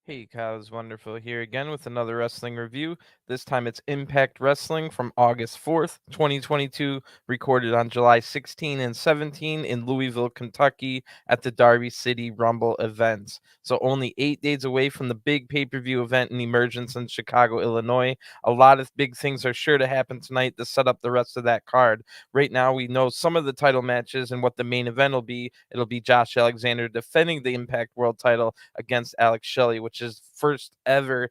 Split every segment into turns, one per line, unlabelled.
Hey, Cows Wonderful here again with another wrestling review. This time it's Impact Wrestling from August 4th, 2022, recorded on July 16 and 17 in Louisville, Kentucky at the Derby City Rumble events. So only 8 days away from the big pay-per-view event in Emergence in Chicago, Illinois. A lot of big things are sure to happen tonight to set up the rest of that card. Right now we know some of the title matches and what the main event will be. It'll be Josh Alexander defending the Impact World title against Alex Shelley, which is first ever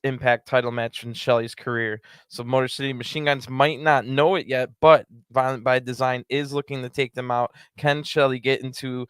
Impact title match in Shelley's career. So Motor City Machine Guns might not know it yet, but Violent by Design is looking to take them out. Can Shelley get into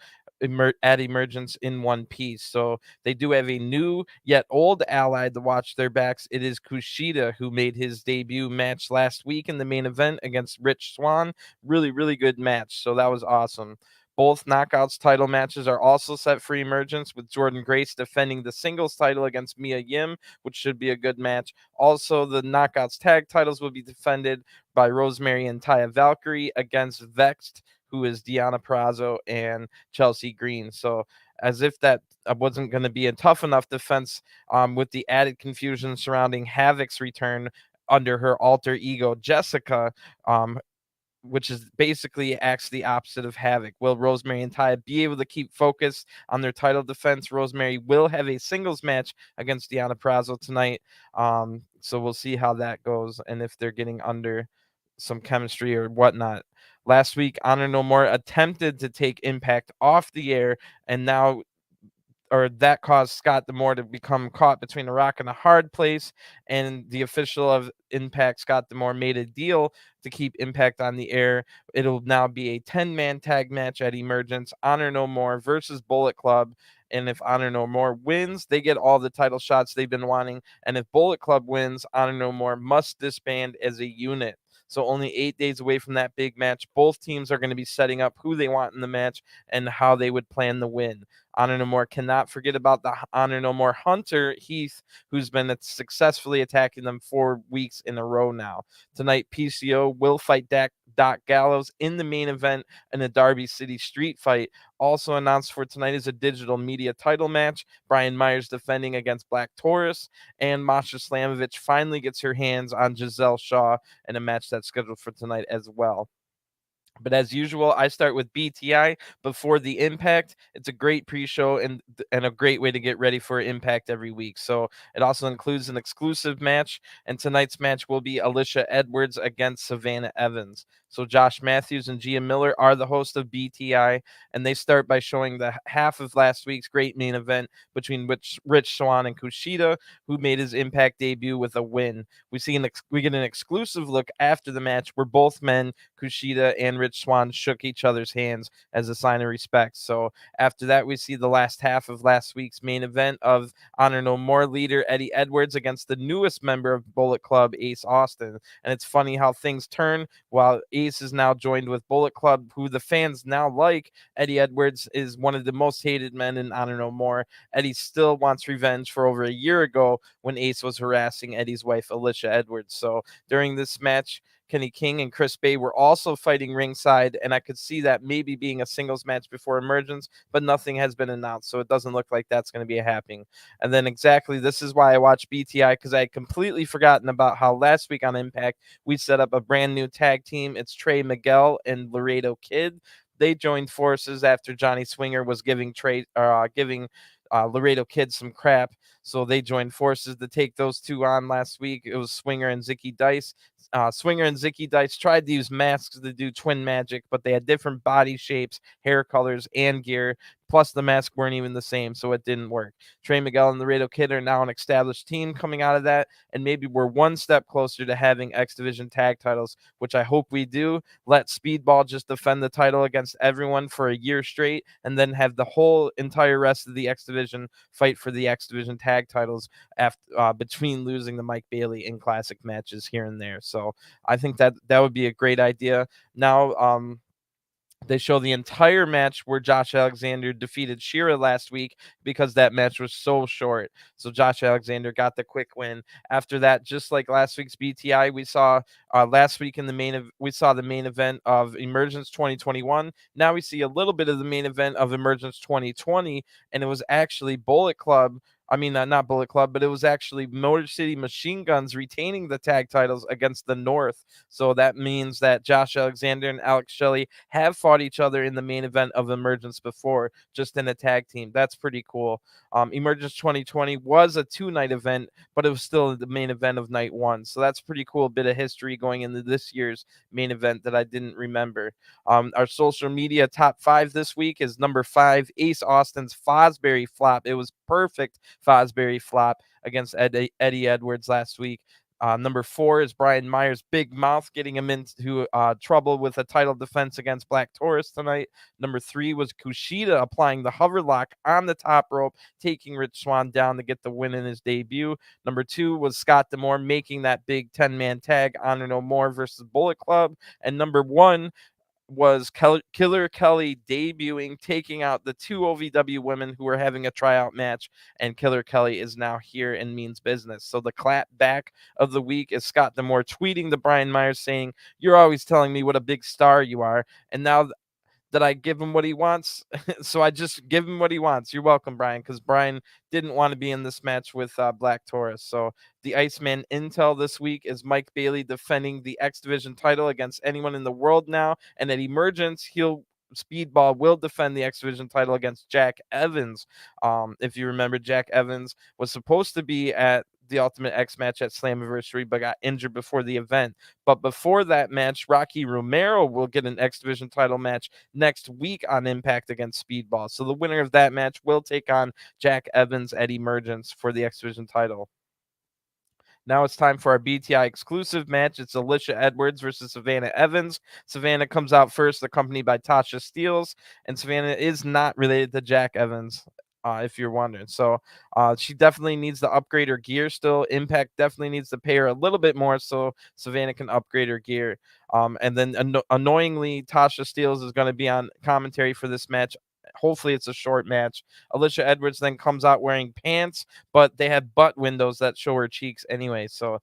at Emergence in one piece? So they do have a new yet old ally to watch their backs. It is Kushida, who made his debut match last week in the main event against Rich Swann. Really, really good match. So that was awesome. Both Knockouts title matches are also set for Emergence, with Jordan Grace defending the singles title against Mia Yim, which should be a good match. Also, the Knockouts tag titles will be defended by Rosemary and Taya Valkyrie against Vexed, who is Deonna Purrazzo and Chelsea Green. So as if that wasn't going to be a tough enough defense, with the added confusion surrounding Havoc's return under her alter ego Jessicka, which is basically acts the opposite of Havoc. Will Rosemary and Taya be able to keep focus on their title defense? Rosemary will have a singles match against Deonna Purrazzo tonight. So we'll see how that goes and if they're getting under some chemistry or whatnot. Last week, Honor No More attempted to take Impact off the air, and now that caused Scott D'Amore to become caught between a rock and a hard place. And the official of Impact, Scott D'Amore, made a deal to keep Impact on the air. It'll now be a 10-man tag match at Emergence, Honor No More versus Bullet Club. And if Honor No More wins, they get all the title shots they've been wanting. And if Bullet Club wins, Honor No More must disband as a unit. So only 8 days away from that big match. Both teams are going to be setting up who they want in the match and how they would plan the win. Honor No More cannot forget about the Honor No More Hunter Heath, who's been successfully attacking them 4 weeks in a row now. Tonight, PCO will fight Doc Gallows in the main event in a Derby City street fight. Also announced for tonight is a digital media title match. Brian Myers defending against Black Taurus, and Masha Slamovich finally gets her hands on Gisele Shaw in a match that's scheduled for tonight as well. But as usual, I start with BTI before the Impact. It's a great pre-show and a great way to get ready for Impact every week. So it also includes an exclusive match, and tonight's match will be Alisha Edwards against Savannah Evans. So Josh Matthews and Gia Miller are the host of BTI, and they start by showing the half of last week's great main event between Rich Swann and Kushida, who made his Impact debut with a win. We get an exclusive look after the match where both men, Kushida and Rich Swann, shook each other's hands as a sign of respect. So after that, we see the last half of last week's main event of Honor No More leader Eddie Edwards against the newest member of Bullet Club, Ace Austin. And it's funny how things turn while Ace is now joined with Bullet Club, who the fans now like. Eddie Edwards is one of the most hated men in Honor No More. Eddie still wants revenge for over a year ago when Ace was harassing Eddie's wife, Alicia Edwards. So during this match, Kenny King and Chris Bay were also fighting ringside, and I could see that maybe being a singles match before Emergence, but nothing has been announced, so it doesn't look like that's going to be happening. And then exactly this is why I watched BTI, because I had completely forgotten about how last week on Impact we set up a brand new tag team. It's Trey Miguel and Laredo Kid. They joined forces after Johnny Swinger was giving Laredo Kid some crap. So they joined forces to take those two on last week. It was Swinger and Zicky Dice. Swinger and Zicky Dice tried to use masks to do twin magic, but they had different body shapes, hair colors, and gear. Plus, the masks weren't even the same, so it didn't work. Trey Miguel and Laredo Kid are now an established team coming out of that, and maybe we're one step closer to having X Division tag titles, which I hope we do. Let Speedball just defend the title against everyone for a year straight, and then have the whole entire rest of the X Division fight for the X Division tag titles after between losing to Mike Bailey in classic matches here and there. So I think that would be a great idea. Now, they show the entire match where Josh Alexander defeated Shera last week because that match was so short. So Josh Alexander got the quick win. After that, just like last week's BTI, we saw last week in we saw the main event of Emergence 2021. Now we see a little bit of the main event of Emergence 2020, and it was actually Bullet Club I mean, not Bullet Club, but it was actually Motor City Machine Guns retaining the tag titles against the North. So that means that Josh Alexander and Alex Shelley have fought each other in the main event of Emergence before, just in a tag team. That's pretty cool. Emergence 2020 was a 2-night event, but it was still the main event of night 1. So that's pretty cool bit of history going into this year's main event that I didn't remember. Our social media top 5 this week is number 5, Ace Austin's Fosbury flop. It was perfect Fosbury flop against Eddie Edwards last week. Number 4 is Brian Myers' big mouth, getting him into trouble with a title defense against Black Taurus tonight. Number 3 was Kushida applying the hover lock on the top rope, taking Rich Swann down to get the win in his debut. Number 2 was Scott D'Amore making that big 10-man tag, Honor No More versus Bullet Club. And number 1 was Killer Kelly debuting, taking out the 2 OVW women who were having a tryout match, and Killer Kelly is now here and means business. So the clap back of the week is Scott D'Amore tweeting to Brian Myers saying, "You're always telling me what a big star you are, and now that I give him what he wants, so I just give him what he wants." You're welcome, Brian, because Brian didn't want to be in this match with Black Taurus. So the Iceman intel this week is Mike Bailey defending the X Division title against anyone in the world now, and at Emergence, Speedball will defend the X Division title against Jack Evans. If you remember, Jack Evans was supposed to be at the Ultimate X match at Slammiversary, but got injured before the event. But before that match, Rocky Romero will get an X Division title match next week on Impact against Speedball. So the winner of that match will take on Jack Evans at Emergence for the X Division title. Now it's time for our BTI exclusive match. It's Alisha Edwards versus Savannah Evans. Savannah comes out first, accompanied by Tasha Steeles, and Savannah is not related to Jack Evans, if you're wondering. So she definitely needs to upgrade her gear still. Impact definitely needs to pay her a little bit more so Savannah can upgrade her gear. And then annoyingly, Tasha Steeles is going to be on commentary for this match. Hopefully it's a short match. Alisha Edwards then comes out wearing pants, but they have butt windows that show her cheeks anyway. So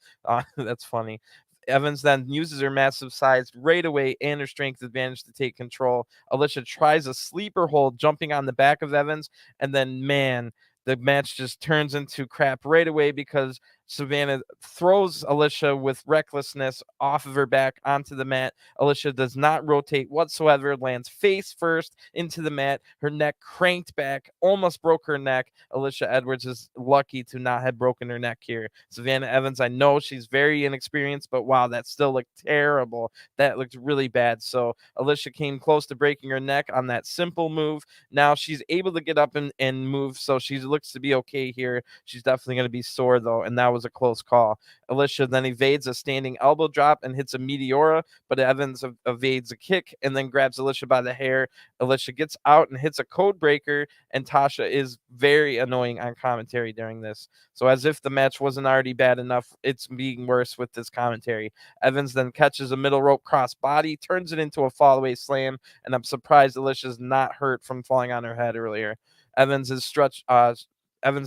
that's funny. Evans then uses her massive size right away and her strength advantage to take control. Alisha tries a sleeper hold, jumping on the back of Evans, and then, man, the match just turns into crap right away because Savannah throws Alisha with recklessness off of her back onto the mat. Alisha does not rotate whatsoever, lands face first into the mat. Her neck cranked back, almost broke her neck. Alisha Edwards is lucky to not have broken her neck here. Savannah Evans, I know she's very inexperienced, but wow, that still looked terrible. That looked really bad. So Alisha came close to breaking her neck on that simple move. Now she's able to get up and move, so she looks to be okay here. She's definitely going to be sore, though, and that was a close call. Alisha then evades a standing elbow drop and hits a Meteora, but Evans evades a kick and then grabs Alisha by the hair. Alisha gets out and hits a code breaker, and Tasha is very annoying on commentary during this. So as if the match wasn't already bad enough, it's being worse with this commentary. Evans then catches a middle rope cross body, turns it into a fallaway slam, and I'm surprised Alicia's not hurt from falling on her head earlier. Evans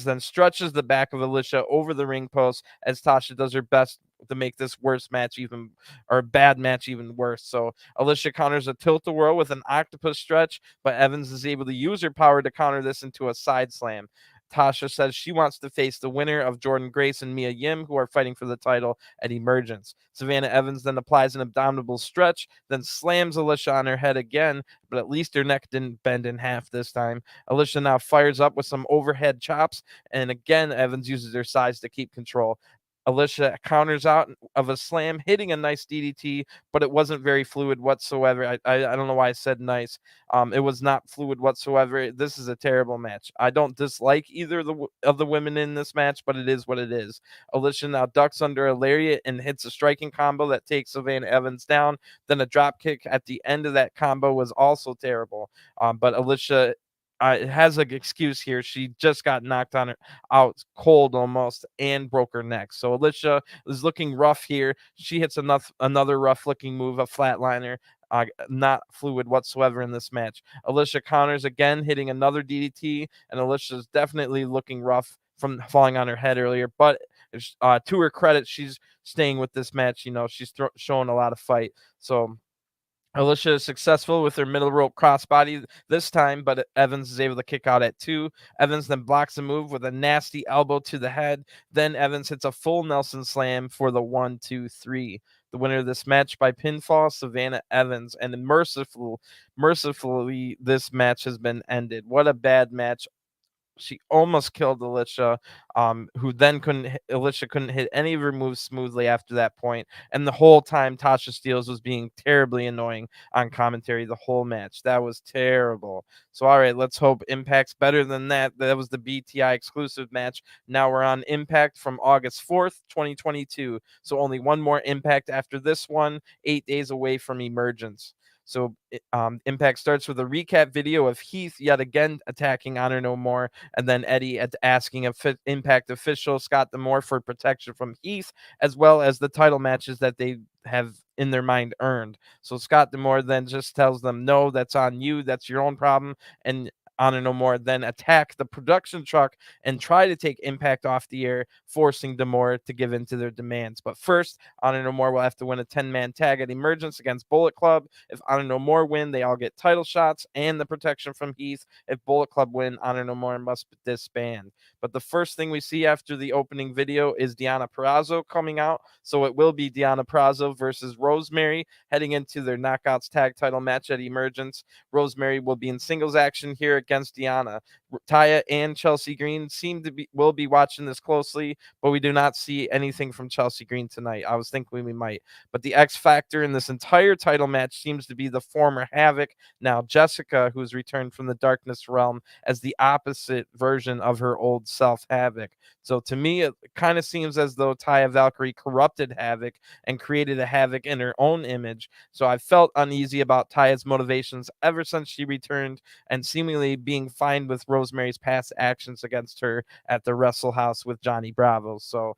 then stretches the back of Alisha over the ring post as Tasha does her best to make this bad match even worse. So Alisha counters a tilt-a-whirl with an octopus stretch, but Evans is able to use her power to counter this into a side slam. Tasha says she wants to face the winner of Jordan Grace and Mia Yim, who are fighting for the title at Emergence. Savannah Evans then applies an abdominal stretch, then slams Alisha on her head again, but at least her neck didn't bend in half this time. Alisha now fires up with some overhead chops, and again, Evans uses her size to keep control. Alisha counters out of a slam, hitting a nice DDT, but it wasn't very fluid whatsoever. I don't know why I said nice. It was not fluid whatsoever. This is a terrible match. I don't dislike either of the women in this match, but it is what it is. Alisha now ducks under a lariat and hits a striking combo that takes Savannah Evans down. Then a drop kick at the end of that combo was also terrible. But Alisha has an excuse here. She just got knocked out cold almost and broke her neck. So Alisha is looking rough here. She hits another rough looking move, a flatliner. Not fluid whatsoever in this match. Alisha counters again, hitting another DDT, and Alicia's definitely looking rough from falling on her head earlier. But to her credit, she's staying with this match. You know, she's showing a lot of fight. So Alicia is successful with her middle rope crossbody this time, but Evans is able to kick out at 2. Evans then blocks the move with a nasty elbow to the head. Then Evans hits a full Nelson slam for the 1-2-3. The winner of this match by pinfall, Savannah Evans, and mercifully, this match has been ended. What a bad match. She almost killed Alicia, who then Alicia couldn't hit any of her moves smoothly after that point. And the whole time, Tasha Steelz was being terribly annoying on commentary the whole match. That was terrible. So, all right, let's hope Impact's better than that. That was the BTI exclusive match. Now we're on Impact from August 4th, 2022. So only one more Impact after this one, 8 days away from Emergence. So Impact starts with a recap video of Heath yet again attacking Honor No More, and then Eddie asking Impact official Scott D'Amore for protection from Heath, as well as the title matches that they have in their mind earned. So Scott D'Amore then just tells them, no, that's on you. That's your own problem. And Honor No More then attack the production truck and try to take Impact off the air, forcing D'Amore to give in to their demands. But first, Honor No More will have to win a 10-man tag at Emergence against Bullet Club. If Honor No More win, they all get title shots and the protection from Heath. If Bullet Club win, Honor No More must disband. But the first thing we see after the opening video is Deonna Purrazzo coming out. So it will be Deonna Purrazzo versus Rosemary heading into their Knockouts tag title match at Emergence. Rosemary will be in singles action here against Deonna. Taya and Chelsea Green will be watching this closely, but we do not see anything from Chelsea Green tonight. I was thinking we might. But the X factor in this entire title match seems to be the former Havoc, now Jessicka, who's returned from the Darkness realm as the opposite version of her old self, Havoc. So to me, it kind of seems as though Taya Valkyrie corrupted Havoc and created a Havoc in her own image. So I felt uneasy about Taya's motivations ever since she returned and seemingly being fine with Rosemary's past actions against her at the Wrestle House with Johnny Bravo. So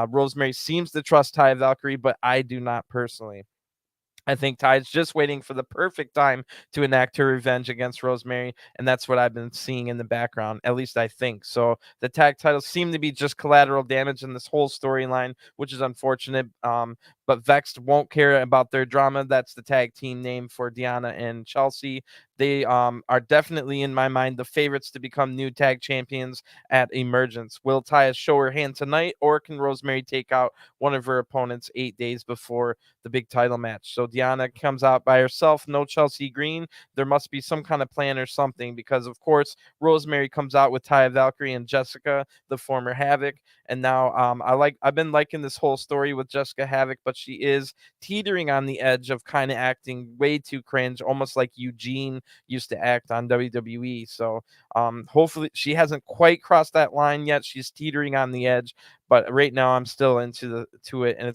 Rosemary seems to trust Taya Valkyrie, but I do not personally. I think Ty's just waiting for the perfect time to enact her revenge against Rosemary, and that's what I've been seeing in the background. At least I think so. The tag titles seem to be just collateral damage in this whole storyline, which is unfortunate. But Vexed won't care about their drama. That's the tag team name for Deonna and Chelsea. They are definitely, in my mind, the favorites to become new tag champions at Emergence. Will Taya show her hand tonight, or can Rosemary take out one of her opponents 8 days before the big title match? So Deonna comes out by herself, no Chelsea Green. There must be some kind of plan or something, because of course Rosemary comes out with Taya Valkyrie and Jessicka, the former Havoc. And now I've been liking this whole story with Jessicka Havoc, but she is teetering on the edge of kind of acting way too cringe, almost like Eugene used to act on WWE. So hopefully she hasn't quite crossed that line yet. She's teetering on the edge, but right now I'm still into it, and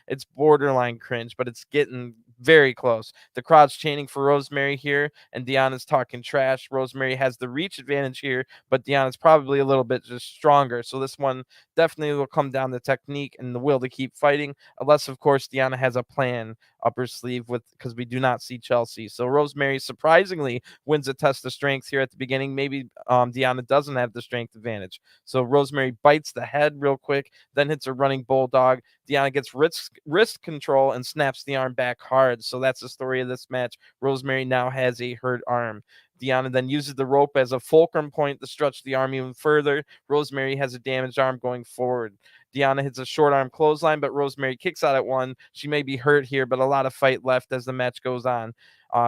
it's borderline cringe, but it's getting very close. The crowd's chanting for Rosemary here, and Deonna's talking trash. Rosemary has the reach advantage here, but Deonna's probably a little bit just stronger. So this one definitely will come down to technique and the will to keep fighting, unless of course Deonna has a plan up her sleeve, because we do not see Chelsea. So Rosemary surprisingly wins a test of strength here at the beginning. Maybe Deonna doesn't have the strength advantage. So Rosemary bites the head real quick, then hits a running bulldog. Deonna gets wrist control and snaps the arm back hard. So that's the story of this match. Rosemary now has a hurt arm. Deonna then uses the rope as a fulcrum point to stretch the arm even further. Rosemary has a damaged arm going forward. Deonna hits a short arm clothesline, but Rosemary kicks out at one. She may be hurt here, but a lot of fight left as the match goes on.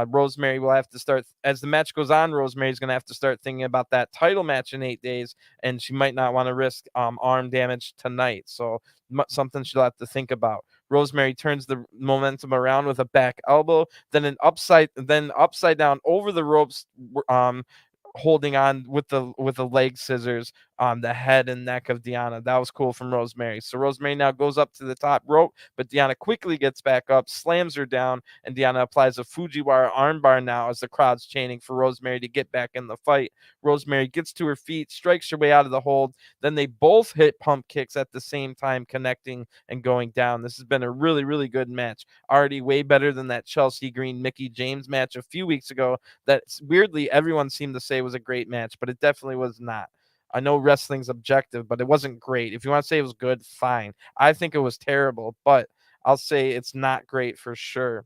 Rosemary will have to start, as the match goes on, Rosemary's going to have to start thinking about that title match in 8 days, and she might not want to risk arm damage tonight. So something she'll have to think about. Rosemary turns the momentum around with a back elbow, then upside down over the ropes, holding on with the leg scissors on the head and neck of Deonna. That was cool from Rosemary. So Rosemary now goes up to the top rope, but Deonna quickly gets back up, slams her down, and Deonna applies a Fujiwara armbar now as the crowd's chanting for Rosemary to get back in the fight. Rosemary gets to her feet, strikes her way out of the hold. Then they both hit pump kicks at the same time, connecting and going down. This has been a really, really good match. Already way better than that Chelsea Green Mickie James match a few weeks ago that weirdly everyone seemed to say was a great match, but it definitely was not. I know wrestling's objective, but it wasn't great. If you want to say it was good, fine. I think it was terrible, but I'll say it's not great for sure.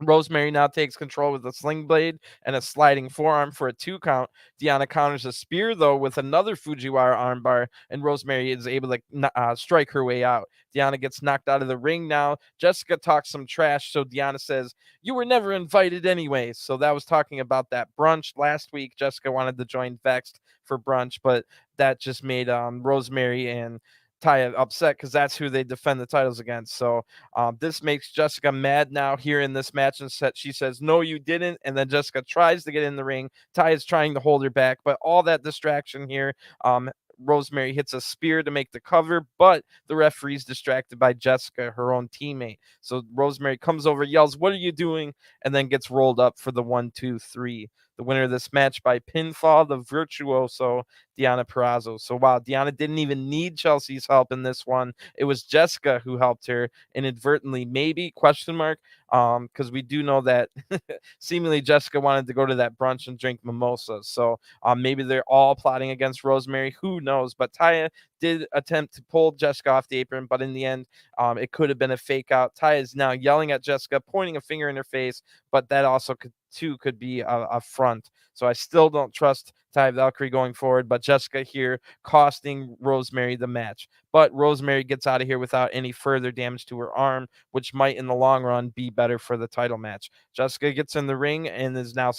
Rosemary now takes control with a sling blade and a sliding forearm for a 2 count. Deonna counters a spear, though, with another Fujiwara armbar, and Rosemary is able to strike her way out. Deonna gets knocked out of the ring now. Jessicka talks some trash, so Deonna says, "You were never invited anyway." So that was talking about that brunch last week. Jessicka wanted to join Vexed for brunch, but that just made Rosemary and Taya upset because that's who they defend the titles against. So this makes Jessicka mad now here in this match, and she says, "No, you didn't." And then Jessicka tries to get in the ring. Ty is trying to hold her back, but all that distraction here. Rosemary hits a spear to make the cover, but the referee's distracted by Jessicka, her own teammate. So Rosemary comes over, yells, "What are you doing?" And then gets rolled up for the 1, 2, 3. The winner of this match by pinfall, the virtuoso Deonna Purrazzo. So while Deonna didn't even need Chelsea's help in this one, it was Jessicka who helped her inadvertently, maybe, question mark, because we do know that seemingly Jessicka wanted to go to that brunch and drink mimosas. So maybe they're all plotting against Rosemary. Who knows? But Taya did attempt to pull Jessicka off the apron, but in the end, it could have been a fake out. Taya is now yelling at Jessicka, pointing a finger in her face, but that also could be a front. So I still don't trust Taya Valkyrie going forward, but Jessicka here costing Rosemary the match. But Rosemary gets out of here without any further damage to her arm, which might in the long run be better for the title match. Jessicka gets in the ring and is now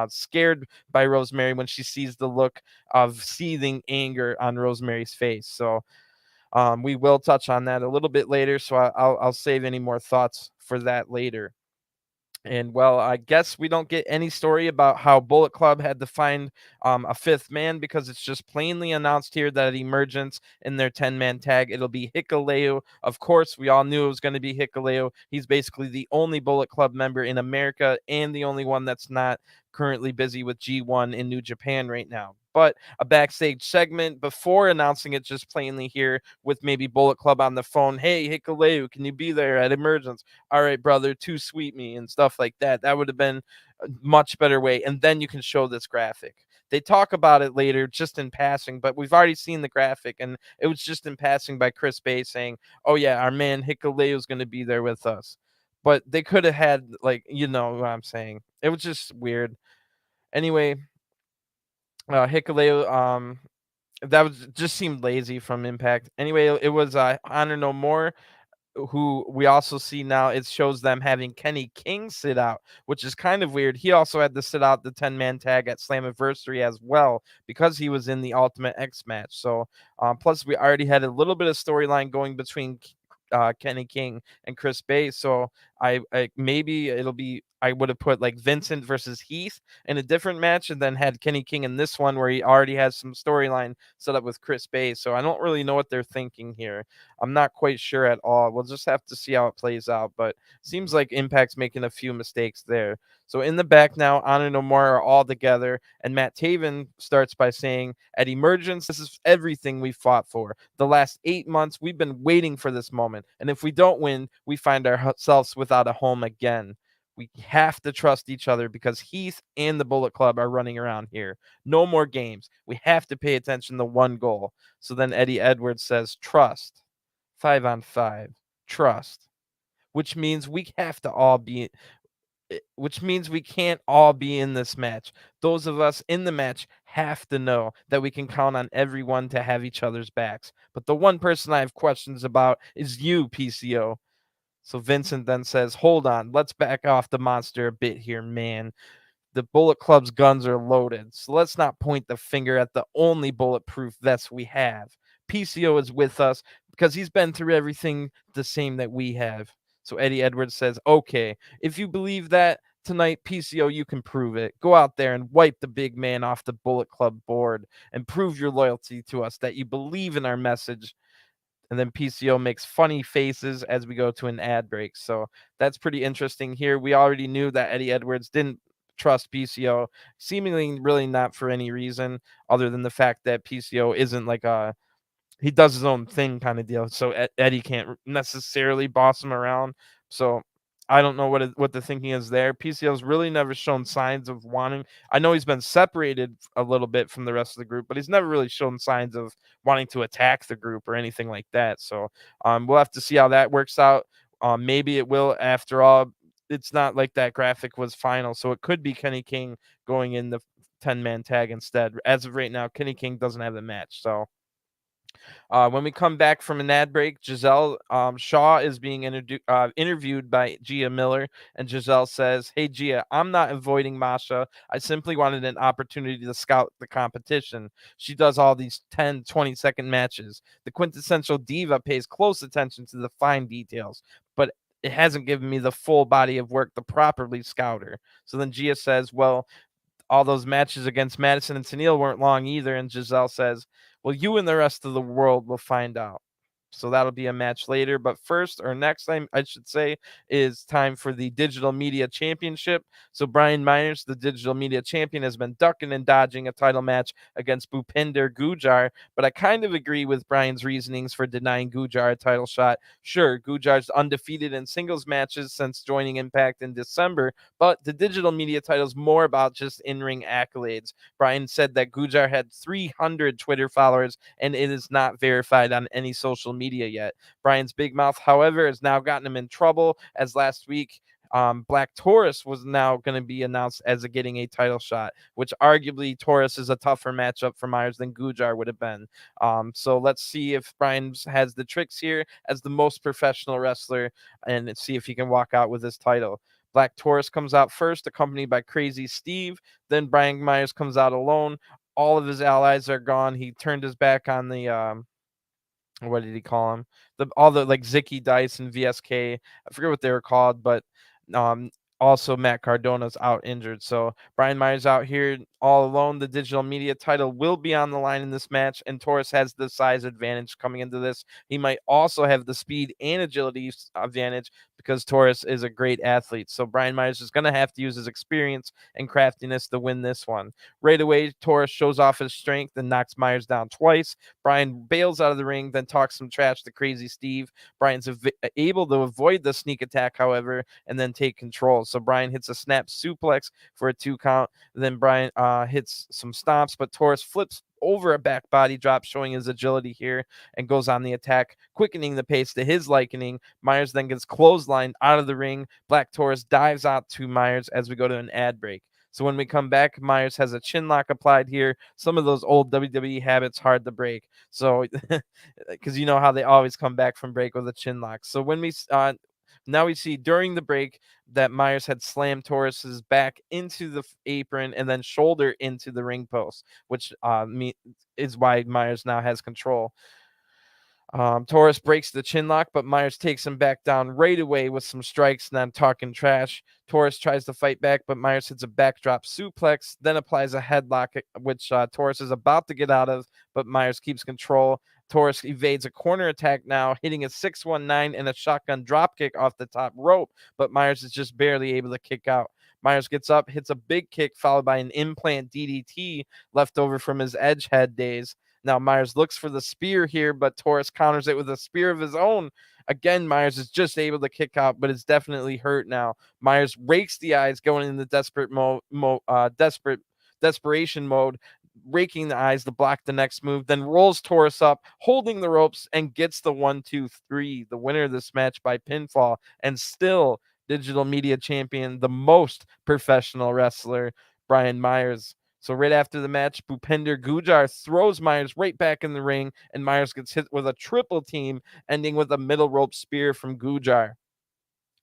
scared by Rosemary when she sees the look of seething anger on Rosemary's face. So we will touch on that a little bit later. So I'll save any more thoughts for that later. And well, I guess we don't get any story about how Bullet Club had to find a fifth man, because it's just plainly announced here that Emergence in their 10-man tag, it'll be Hikuleo. Of course, we all knew it was going to be Hikuleo. He's basically the only Bullet Club member in America and the only one that's not currently busy with G1 in New Japan right now. But a backstage segment before announcing it just plainly here with maybe Bullet Club on the phone. "Hey, Hikuleo, can you be there at Emergence?" "All right, brother, too sweet me," and stuff like that. That would have been a much better way. And then you can show this graphic. They talk about it later just in passing, but we've already seen the graphic, and it was just in passing by Chris Bay saying, "Oh yeah, our man Hikuleo is going to be there with us." But they could have had, like, you know what I'm saying. It was just weird. Anyway, Hikuleo, that was just seemed lazy from Impact. Anyway, it was Honor No More, who we also see now. It shows them having Kenny King sit out, which is kind of weird. He also had to sit out the 10-man tag at Slammiversary as well, because he was in the Ultimate X match. So plus we already had a little bit of storyline going between Kenny King and Chris Bay. So I maybe it'll be, I would have put like Vincent versus Heath in a different match, and then had Kenny King in this one where he already has some storyline set up with Chris Bay. So I don't really know what they're thinking here. I'm not quite sure at all. We'll just have to see how it plays out, but seems like Impact's making a few mistakes there. So in the back now, Honor No More are all together, and Matt Taven starts by saying, "At Emergence, this is everything we fought for. The last 8 months, we've been waiting for this moment, and if we don't win, we find ourselves without a home again. We have to trust each other because Heath and the Bullet Club are running around here. No more games. We have to pay attention to one goal." So then Eddie Edwards says, "Trust. 5-on-5. Trust." Which means we have to all be which means we can't all be in this match. Those of us in the match have to know that we can count on everyone to have each other's backs. But the one person I have questions about is you, PCO. So Vincent then says, "Hold on, let's back off the monster a bit here, man. The Bullet Club's guns are loaded, so let's not point the finger at the only bulletproof vest we have. PCO is with us because he's been through everything the same that we have." So Eddie Edwards says, "Okay, if you believe that tonight, PCO, you can prove it. Go out there and wipe the big man off the Bullet Club board and prove your loyalty to us, that you believe in our message." And then PCO makes funny faces as we go to an ad break. So that's pretty interesting here. We already knew that Eddie Edwards didn't trust PCO, seemingly really not for any reason other than the fact that PCO isn't like he does his own thing kind of deal. So Eddie can't necessarily boss him around. So I don't know what the thinking is there. PCO's really never shown signs of wanting. I know he's been separated a little bit from the rest of the group, but he's never really shown signs of wanting to attack the group or anything like that. So we'll have to see how that works out. Maybe it will, after all, it's not like that graphic was final, so it could be Kenny King going in the 10-man tag instead. As of right now, Kenny King doesn't have a match, so when we come back from an ad break, Gisele Shaw is being interviewed by Gia Miller, and Gisele says, "Hey Gia, I'm not avoiding Masha. I simply wanted an opportunity to scout the competition. She does all these 10, 20-second matches. The quintessential diva pays close attention to the fine details, but it hasn't given me the full body of work to properly scout her." So then Gia says, "Well, all those matches against Madison and Tennille weren't long either." And Gisele says, "Well, you and the rest of the world will find out." So that'll be a match later. But first, or next time, I should say, is time for the Digital Media Championship. So Brian Myers, the Digital Media Champion, has been ducking and dodging a title match against Bhupinder Gujar. But I kind of agree with Brian's reasonings for denying Gujar a title shot. Sure, Gujar's undefeated in singles matches since joining Impact in December, but the digital media title is more about just in-ring accolades. Brian said that Gujar had 300 Twitter followers, and it is not verified on any social media yet. Brian's big mouth, however, has now gotten him in trouble, as last week Black Taurus was now going to be announced as getting a title shot, which arguably Taurus is a tougher matchup for Myers than Gujar would have been. So let's see if Brian has the tricks here as the most professional wrestler, and see if he can walk out with his title. Black Taurus comes out first, accompanied by Crazy Steve. Then Brian Myers comes out alone. All of his allies are gone. He turned his back on the what did he call him? All the like Zicky Dice and VSK. I forget what they were called, but um also Matt Cardona's out injured. So Brian Myers out here all alone. The digital media title will be on the line in this match, and Taurus has the size advantage coming into this. He might also have the speed and agility advantage because Taurus is a great athlete. So Brian Myers is going to have to use his experience and craftiness to win this one. Right away, Taurus shows off his strength and knocks Myers down twice. Brian bails out of the ring, then talks some trash to Crazy Steve. Brian's able to avoid the sneak attack, however, and then take control. So Brian hits a snap suplex for a 2 count. Then Brian hits some stomps, but Taurus flips over a back body drop, showing his agility here, and goes on the attack, quickening the pace to his liking. Myers then gets clotheslined out of the ring. Black Taurus dives out to Myers as we go to an ad break. So when we come back, Myers has a chin lock applied here. Some of those old WWE habits hard to break. So because you know how they always come back from break with a chin lock. So when we now we see during the break that Myers had slammed Taurus's back into the apron and then shoulder into the ring post, which is why Myers now has control. Taurus breaks the chin lock, but Myers takes him back down right away with some strikes and then talking trash. Taurus tries to fight back, but Myers hits a backdrop suplex, then applies a headlock, which Taurus is about to get out of, but Myers keeps control. Taurus evades a corner attack now, hitting a 619 and a shotgun dropkick off the top rope, but Myers is just barely able to kick out. Myers gets up, hits a big kick, followed by an implant DDT left over from his edge head days. Now Myers looks for the spear here, but Taurus counters it with a spear of his own. Again, Myers is just able to kick out, but is definitely hurt now. Myers rakes the eyes, going into desperation mode, raking the eyes to block the next move, then rolls Taurus up, holding the ropes, and gets the 1-2-3. The winner of this match by pinfall, and still digital media champion, the most professional wrestler, Brian Myers. So right after the match, Bhupinder Gujar throws Myers right back in the ring, and Myers gets hit with a triple team, ending with a middle rope spear from Gujar.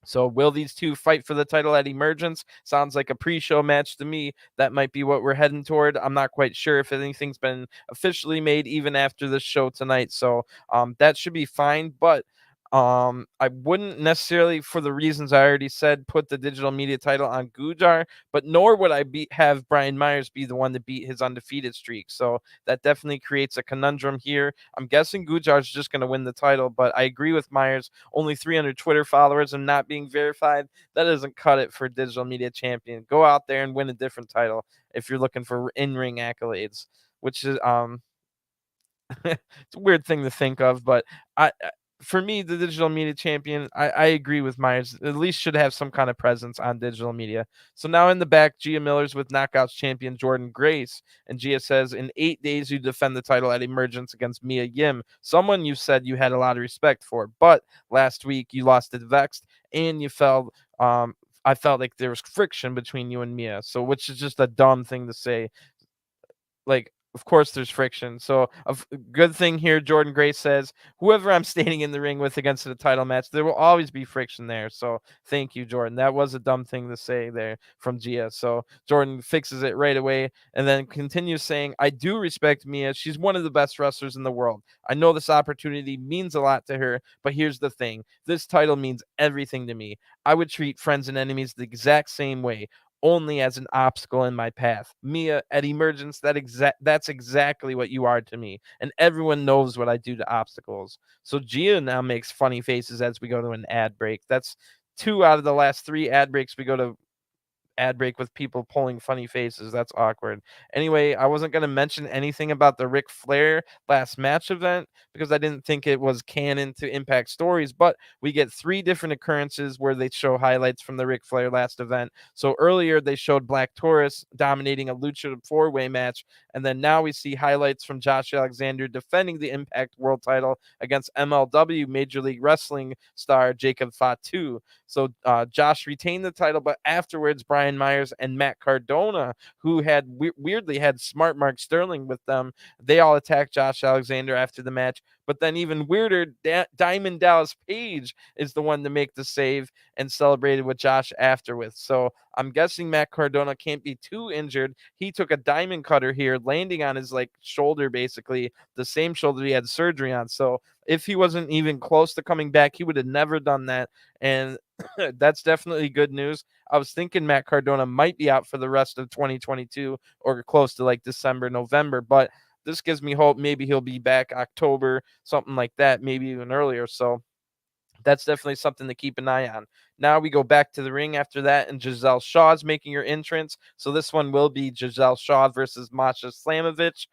So will these two fight for the title at Emergence? Sounds like a pre-show match to me. That might be what we're heading toward. I'm not quite sure if anything's been officially made even after this show tonight. So that should be fine. But I wouldn't necessarily, for the reasons I already said, put the digital media title on Gujar, but nor would I have Brian Myers be the one to beat his undefeated streak. So that definitely creates a conundrum here. I'm guessing Gujar's just going to win the title, but I agree with Myers. Only 300 Twitter followers and not being verified, that doesn't cut it for digital media champion. Go out there and win a different title if you're looking for in-ring accolades, which is it's a weird thing to think of, but for me, the digital media champion, I agree with Myers. At least should have some kind of presence on digital media. So now in the back, Gia Miller's with Knockouts champion Jordan Grace. And Gia says, in 8 days, you defend the title at Emergence against Mia Yim, someone you said you had a lot of respect for. But last week, you lost to Vexed, and you fell I felt like there was friction between you and Mia. So, which is just a dumb thing to say. Like, of course there's friction. So a good thing here, Jordan Gray says, whoever I'm standing in the ring with against the title match, there will always be friction there. So thank you, Jordan. That was a dumb thing to say there from Gia. So Jordan fixes it right away and then continues saying, I do respect Mia. She's one of the best wrestlers in the world. I know this opportunity means a lot to her, but here's the thing. This title means everything to me. I would treat friends and enemies the exact same way, only as an obstacle in my path. Mia, at Emergence, that's exactly what you are to me. And everyone knows what I do to obstacles. So Gia now makes funny faces as we go to an ad break. That's 2 out of the last 3 ad breaks we go to ad break with people pulling funny faces. That's awkward. Anyway, I wasn't going to mention anything about the Ric Flair last match event because I didn't think it was canon to Impact Stories, but we get 3 different occurrences where they show highlights from the Ric Flair last event. So earlier they showed Black Taurus dominating a Lucha 4-way match, and then now we see highlights from Josh Alexander defending the Impact World title against MLW Major League Wrestling star Jacob Fatu. So Josh retained the title, but afterwards, Brian Myers and Matt Cardona, who had weirdly had Smart Mark Sterling with them, they all attacked Josh Alexander after the match. But then even weirder, Diamond Dallas Page is the one to make the save and celebrated with Josh afterwards. So I'm guessing Matt Cardona can't be too injured. He took a diamond cutter here, landing on his shoulder, basically the same shoulder he had surgery on. So if he wasn't even close to coming back, he would have never done that. And that's definitely good news. I was thinking Matt Cardona might be out for the rest of 2022 or close to December, November, but this gives me hope. Maybe he'll be back October, something like that, maybe even earlier. So that's definitely something to keep an eye on. Now we go back to the ring after that, and Gisele Shaw is making her entrance. So this one will be Gisele Shaw versus Masha Slamovich.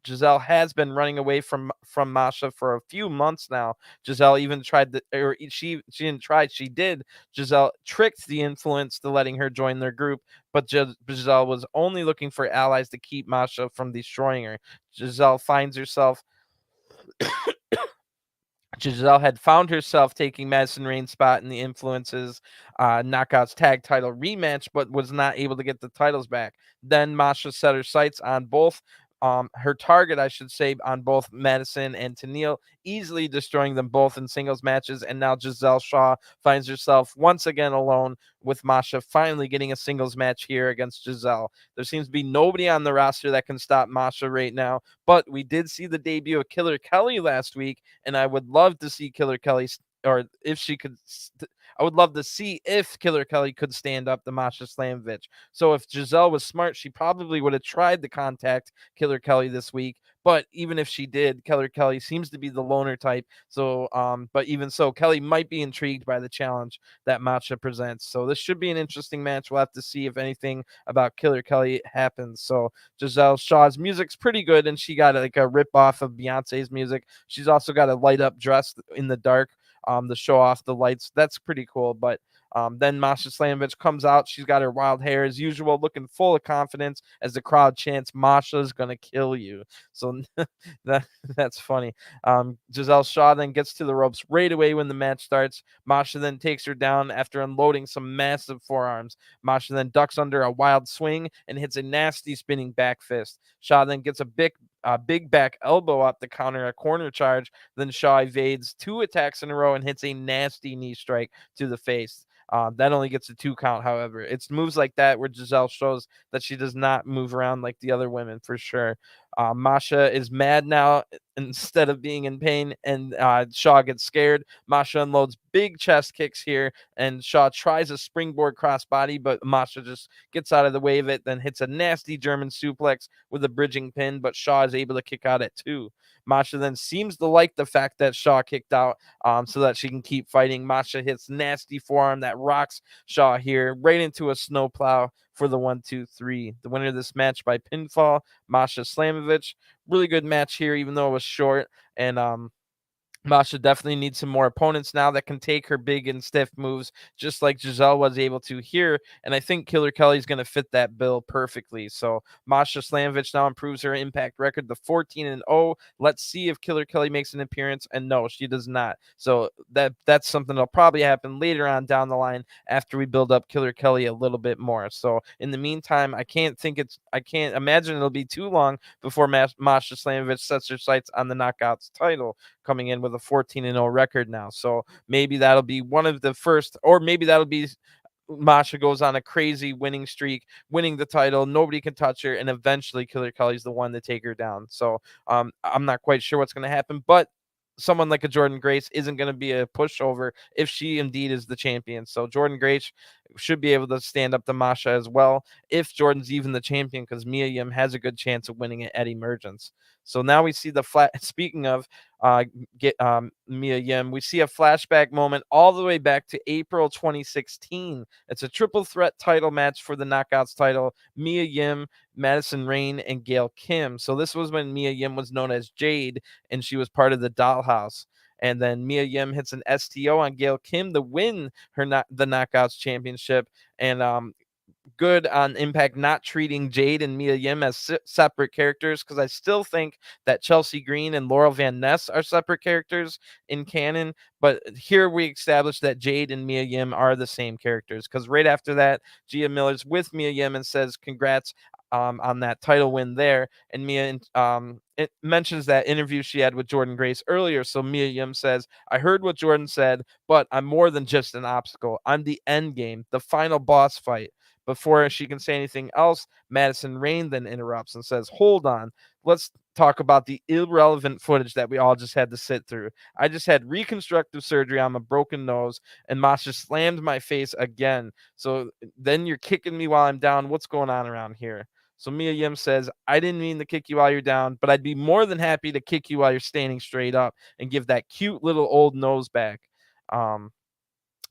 Gisele has been running away from Masha for a few months now. Gisele even tried or she didn't try, she did. Gisele tricked the Influence to letting her join their group, but Gisele was only looking for allies to keep Masha from destroying her. Gisele finds herself Gisele had found herself taking Madison Rain's spot in the Influences Knockouts tag title rematch, but was not able to get the titles back. Then Masha set her sights on both, her target, I should say, on both Madison and Tenille, easily destroying them both in singles matches. And now Gisele Shaw finds herself once again alone with Masha finally getting a singles match here against Gisele. There seems to be nobody on the roster that can stop Masha right now, but we did see the debut of Killer Kelly last week, and I would love to see Killer Kelly, or if she could, I would love to see if Killer Kelly could stand up to Masha Slamovich. So if Gisele was smart, she probably would have tried to contact Killer Kelly this week. But even if she did, Killer Kelly seems to be the loner type. So, but even so, Kelly might be intrigued by the challenge that Masha presents. So this should be an interesting match. We'll have to see if anything about Killer Kelly happens. So Gisele Shaw's music's pretty good, and she got a rip off of Beyonce's music. She's also got a light up dress in the dark, to show off the lights. That's pretty cool. But then Masha Slamovich comes out. She's got her wild hair as usual, looking full of confidence as the crowd chants, Masha's gonna kill you. So that's funny. Gisele Shaw then gets to the ropes right away when the match starts. Masha then takes her down after unloading some massive forearms. Masha then ducks under a wild swing and hits a nasty spinning back fist. Shaw then gets a big back elbow up to counter a corner charge. Then Shaw evades 2 attacks in a row and hits a nasty knee strike to the face. That only gets a 2 count, however. It's moves like that where Gisele shows that she does not move around like the other women, for sure. Masha is mad now instead of being in pain, and Shaw gets scared. Masha unloads big chest kicks here, and Shaw tries a springboard crossbody, but Masha just gets out of the way of it, then hits a nasty German suplex with a bridging pin, but Shaw is able to kick out at 2. Masha then seems to like the fact that Shaw kicked out, so that she can keep fighting. Masha hits nasty forearm that rocks Shaw here right into a snowplow for the 1-2-3. The winner of this match by pinfall, Masha Slamovich. Really good match here, even though it was short. And Masha definitely needs some more opponents now that can take her big and stiff moves, just like Gisele was able to here. And I think Killer Kelly's going to fit that bill perfectly. So Masha Slamovich now improves her Impact record to 14-0. Let's see if Killer Kelly makes an appearance. And no, she does not. So that's something that'll probably happen later on down the line after we build up Killer Kelly a little bit more. So in the meantime, I can't imagine it'll be too long before Masha Slamovich sets her sights on the Knockouts title, coming in with a 14-0 record now. So maybe that'll be one of the first, or maybe that'll be Masha goes on a crazy winning streak, winning the title. Nobody can touch her, and eventually Killer Kelly's the one to take her down. So I'm not quite sure what's going to happen, but someone like a Jordan Grace isn't going to be a pushover if she indeed is the champion. So Jordan Grace should be able to stand up to Masha as well if Jordan's even the champion, because Mia Yim has a good chance of winning it at Emergence. So now we see the speaking of Mia Yim, we see a flashback moment all the way back to April 2016. It's a triple threat title match for the Knockouts title: Mia Yim, Madison Rayne, and Gail Kim. So this was when Mia Yim was known as Jade, and she was part of the Dollhouse. And then Mia Yim hits an STO on Gail Kim to win the Knockouts championship. And good on Impact not treating Jade and Mia Yim as separate characters, because I still think that Chelsea Green and Laurel Van Ness are separate characters in canon. But here we established that Jade and Mia Yim are the same characters, because right after that, Gia Miller's with Mia Yim and says congrats on that title win there. And Mia it mentions that interview she had with Jordan Grace earlier. So Mia Yim says, I heard what Jordan said, but I'm more than just an obstacle. I'm the end game, the final boss fight. Before she can say anything else, Madison Rayne then interrupts and says, hold on, let's talk about the irrelevant footage that we all just had to sit through. I just had reconstructive surgery on my broken nose, and Masha slammed my face again. So then you're kicking me while I'm down. What's going on around here? So Mia Yim says, I didn't mean to kick you while you're down, but I'd be more than happy to kick you while you're standing straight up and give that cute little old nose back.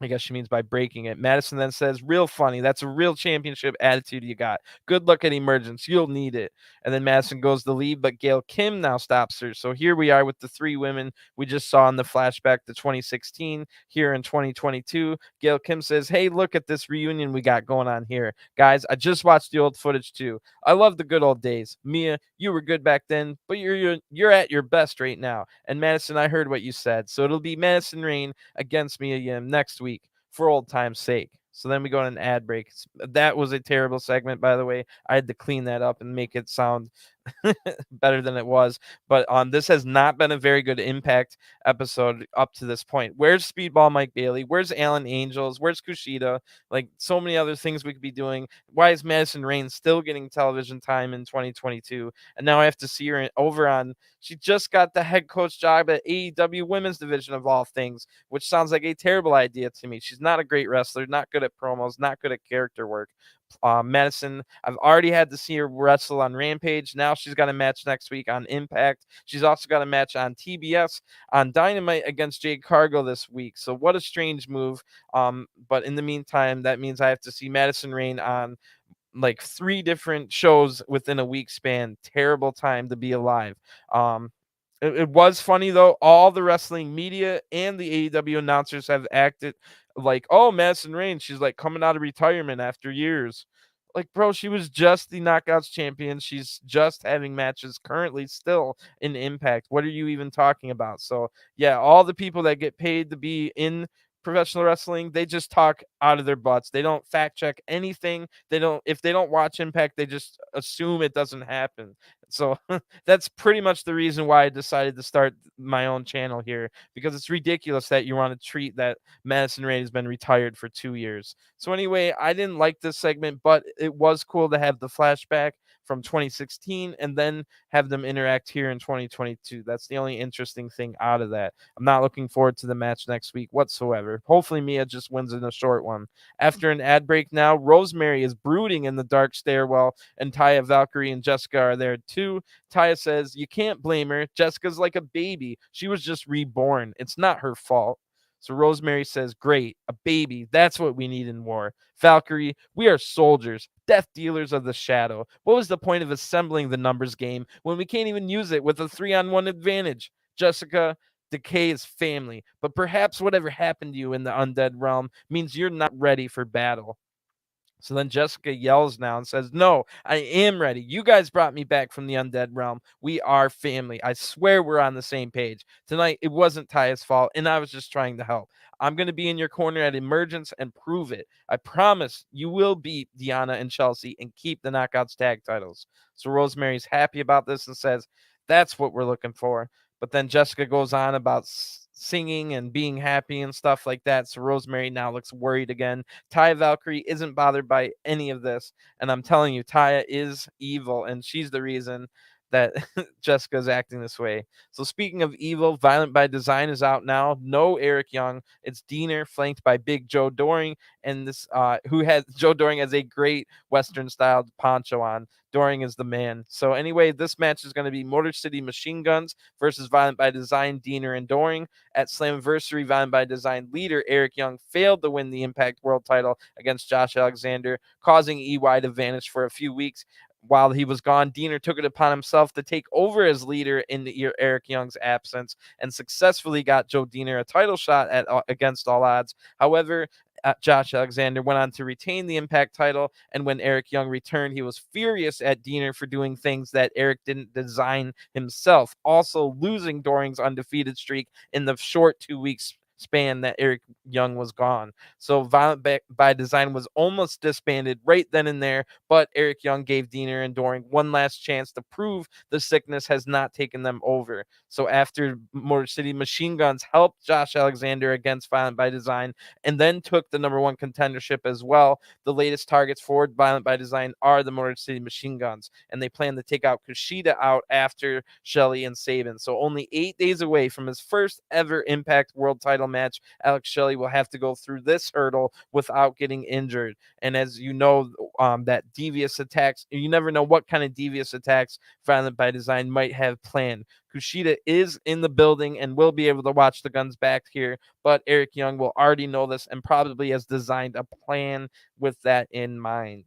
I guess she means by breaking it. Madison then says, real funny. That's a real championship attitude you got. Good luck at Emergence. You'll need it. And then Madison goes to leave, but Gail Kim now stops her. So here we are with the three women we just saw in the flashback to 2016. Here in 2022, Gail Kim says, hey, look at this reunion we got going on here. Guys, I just watched the old footage too. I love the good old days. Mia, you were good back then, but you're at your best right now. And Madison, I heard what you said. So it'll be Madison Rayne against Mia Yim next week for old time's sake. So then we go on an ad break. That was a terrible segment, by the way. I had to clean that up and make it sound better than it was. But this has not been a very good Impact episode up to this point. Where's Speedball Mike Bailey? Where's Alan Angels? Where's Kushida? Like, so many other things we could be doing. Why is Madison Rayne still getting television time in 2022? And now I have to see her over on, she just got the head coach job at AEW Women's Division of all things, which sounds like a terrible idea to me. She's not a great wrestler, not good at promos, not good at character work. Madison, I've already had to see her wrestle on Rampage. Now she's got a match next week on Impact. She's also got a match on TBS on Dynamite against Jade Cargill this week. So what a strange move. But in the meantime, that means I have to see Madison Rayne on like 3 different shows within a week span. Terrible time to be alive. It was funny though. All the wrestling media and the AEW announcers have acted like, oh, Madison Rayne, she's like coming out of retirement after years. Like, bro, she was just the Knockouts champion. She's just having matches currently still in Impact. What are you even talking about? So yeah, all the people that get paid to be in professional wrestling, they just talk out of their butts. They don't fact check anything. If they don't watch Impact, they just assume it doesn't happen. So that's pretty much the reason why I decided to start my own channel here, because it's ridiculous that you want to treat that Madison Rayne has been retired for 2 years. So anyway, I didn't like this segment, but it was cool to have the flashback from 2016 and then have them interact here in 2022. That's the only interesting thing out of that. I'm not looking forward to the match next week whatsoever. Hopefully Mia just wins in a short one. After an ad break now, Rosemary is brooding in the dark stairwell, and Taya, Valkyrie, and Jessicka are there too. Taya says, you can't blame her. Jessica's like a baby. She was just reborn. It's not her fault. So Rosemary says, great, a baby. That's what we need in war. Valkyrie, we are soldiers, death dealers of the shadow. What was the point of assembling the numbers game when we can't even use it with a 3-on-1 advantage? Jessicka, Decay is family, but perhaps whatever happened to you in the undead realm means you're not ready for battle. So then Jessicka yells now and says, "No, I am ready. You guys brought me back from the undead realm. We are family. I swear we're on the same page. Tonight, it wasn't Taya's fault, and I was just trying to help. I'm going to be in your corner at Emergence and prove it. I promise you will beat Deonna and Chelsea and keep the Knockouts tag titles." So Rosemary's happy about this and says, "That's what we're looking for." But then Jessicka goes on about singing and being happy and stuff like that. So Rosemary now looks worried again. Taya Valkyrie isn't bothered by any of this. And I'm telling you, Taya is evil, and she's the reason that Jessica's acting this way. So speaking of evil, Violent by Design is out now. No Eric Young. It's Deonna flanked by Big Joe Doering, and this who has Joe Doering has a great Western styled poncho on. Doering is the man. So anyway, this match is going to be Motor City Machine Guns versus Violent by Design, Deonna and Doering. At Slammiversary, Violent by Design leader Eric Young failed to win the Impact World title against Josh Alexander, causing EY to vanish for a few weeks. While he was gone, Deonna took it upon himself to take over as leader in Eric Young's absence and successfully got Joe Deonna a title shot at against all odds. However, Josh Alexander went on to retain the Impact title, and when Eric Young returned, he was furious at Deonna for doing things that Eric didn't design himself, also losing Doering's undefeated streak in the short 2 weeks span that Eric Young was gone. So Violent by Design was almost disbanded right then and there, but Eric Young gave Deonna and Doering one last chance to prove the sickness has not taken them over. So after Motor City Machine Guns helped Josh Alexander against Violent by Design and then took the #1 contendership as well, the latest targets for Violent by Design are the Motor City Machine Guns, and they plan to take out Kushida out after Shelley and Sabin. So only 8 days away from his first ever Impact World title match, Alex Shelley will have to go through this hurdle without getting injured. And as you know, that devious attacks, you never know what kind of devious attacks Violent by Design might have planned. Kushida is in the building and will be able to watch the guns back here, but Eric Young will already know this and probably has designed a plan with that in mind.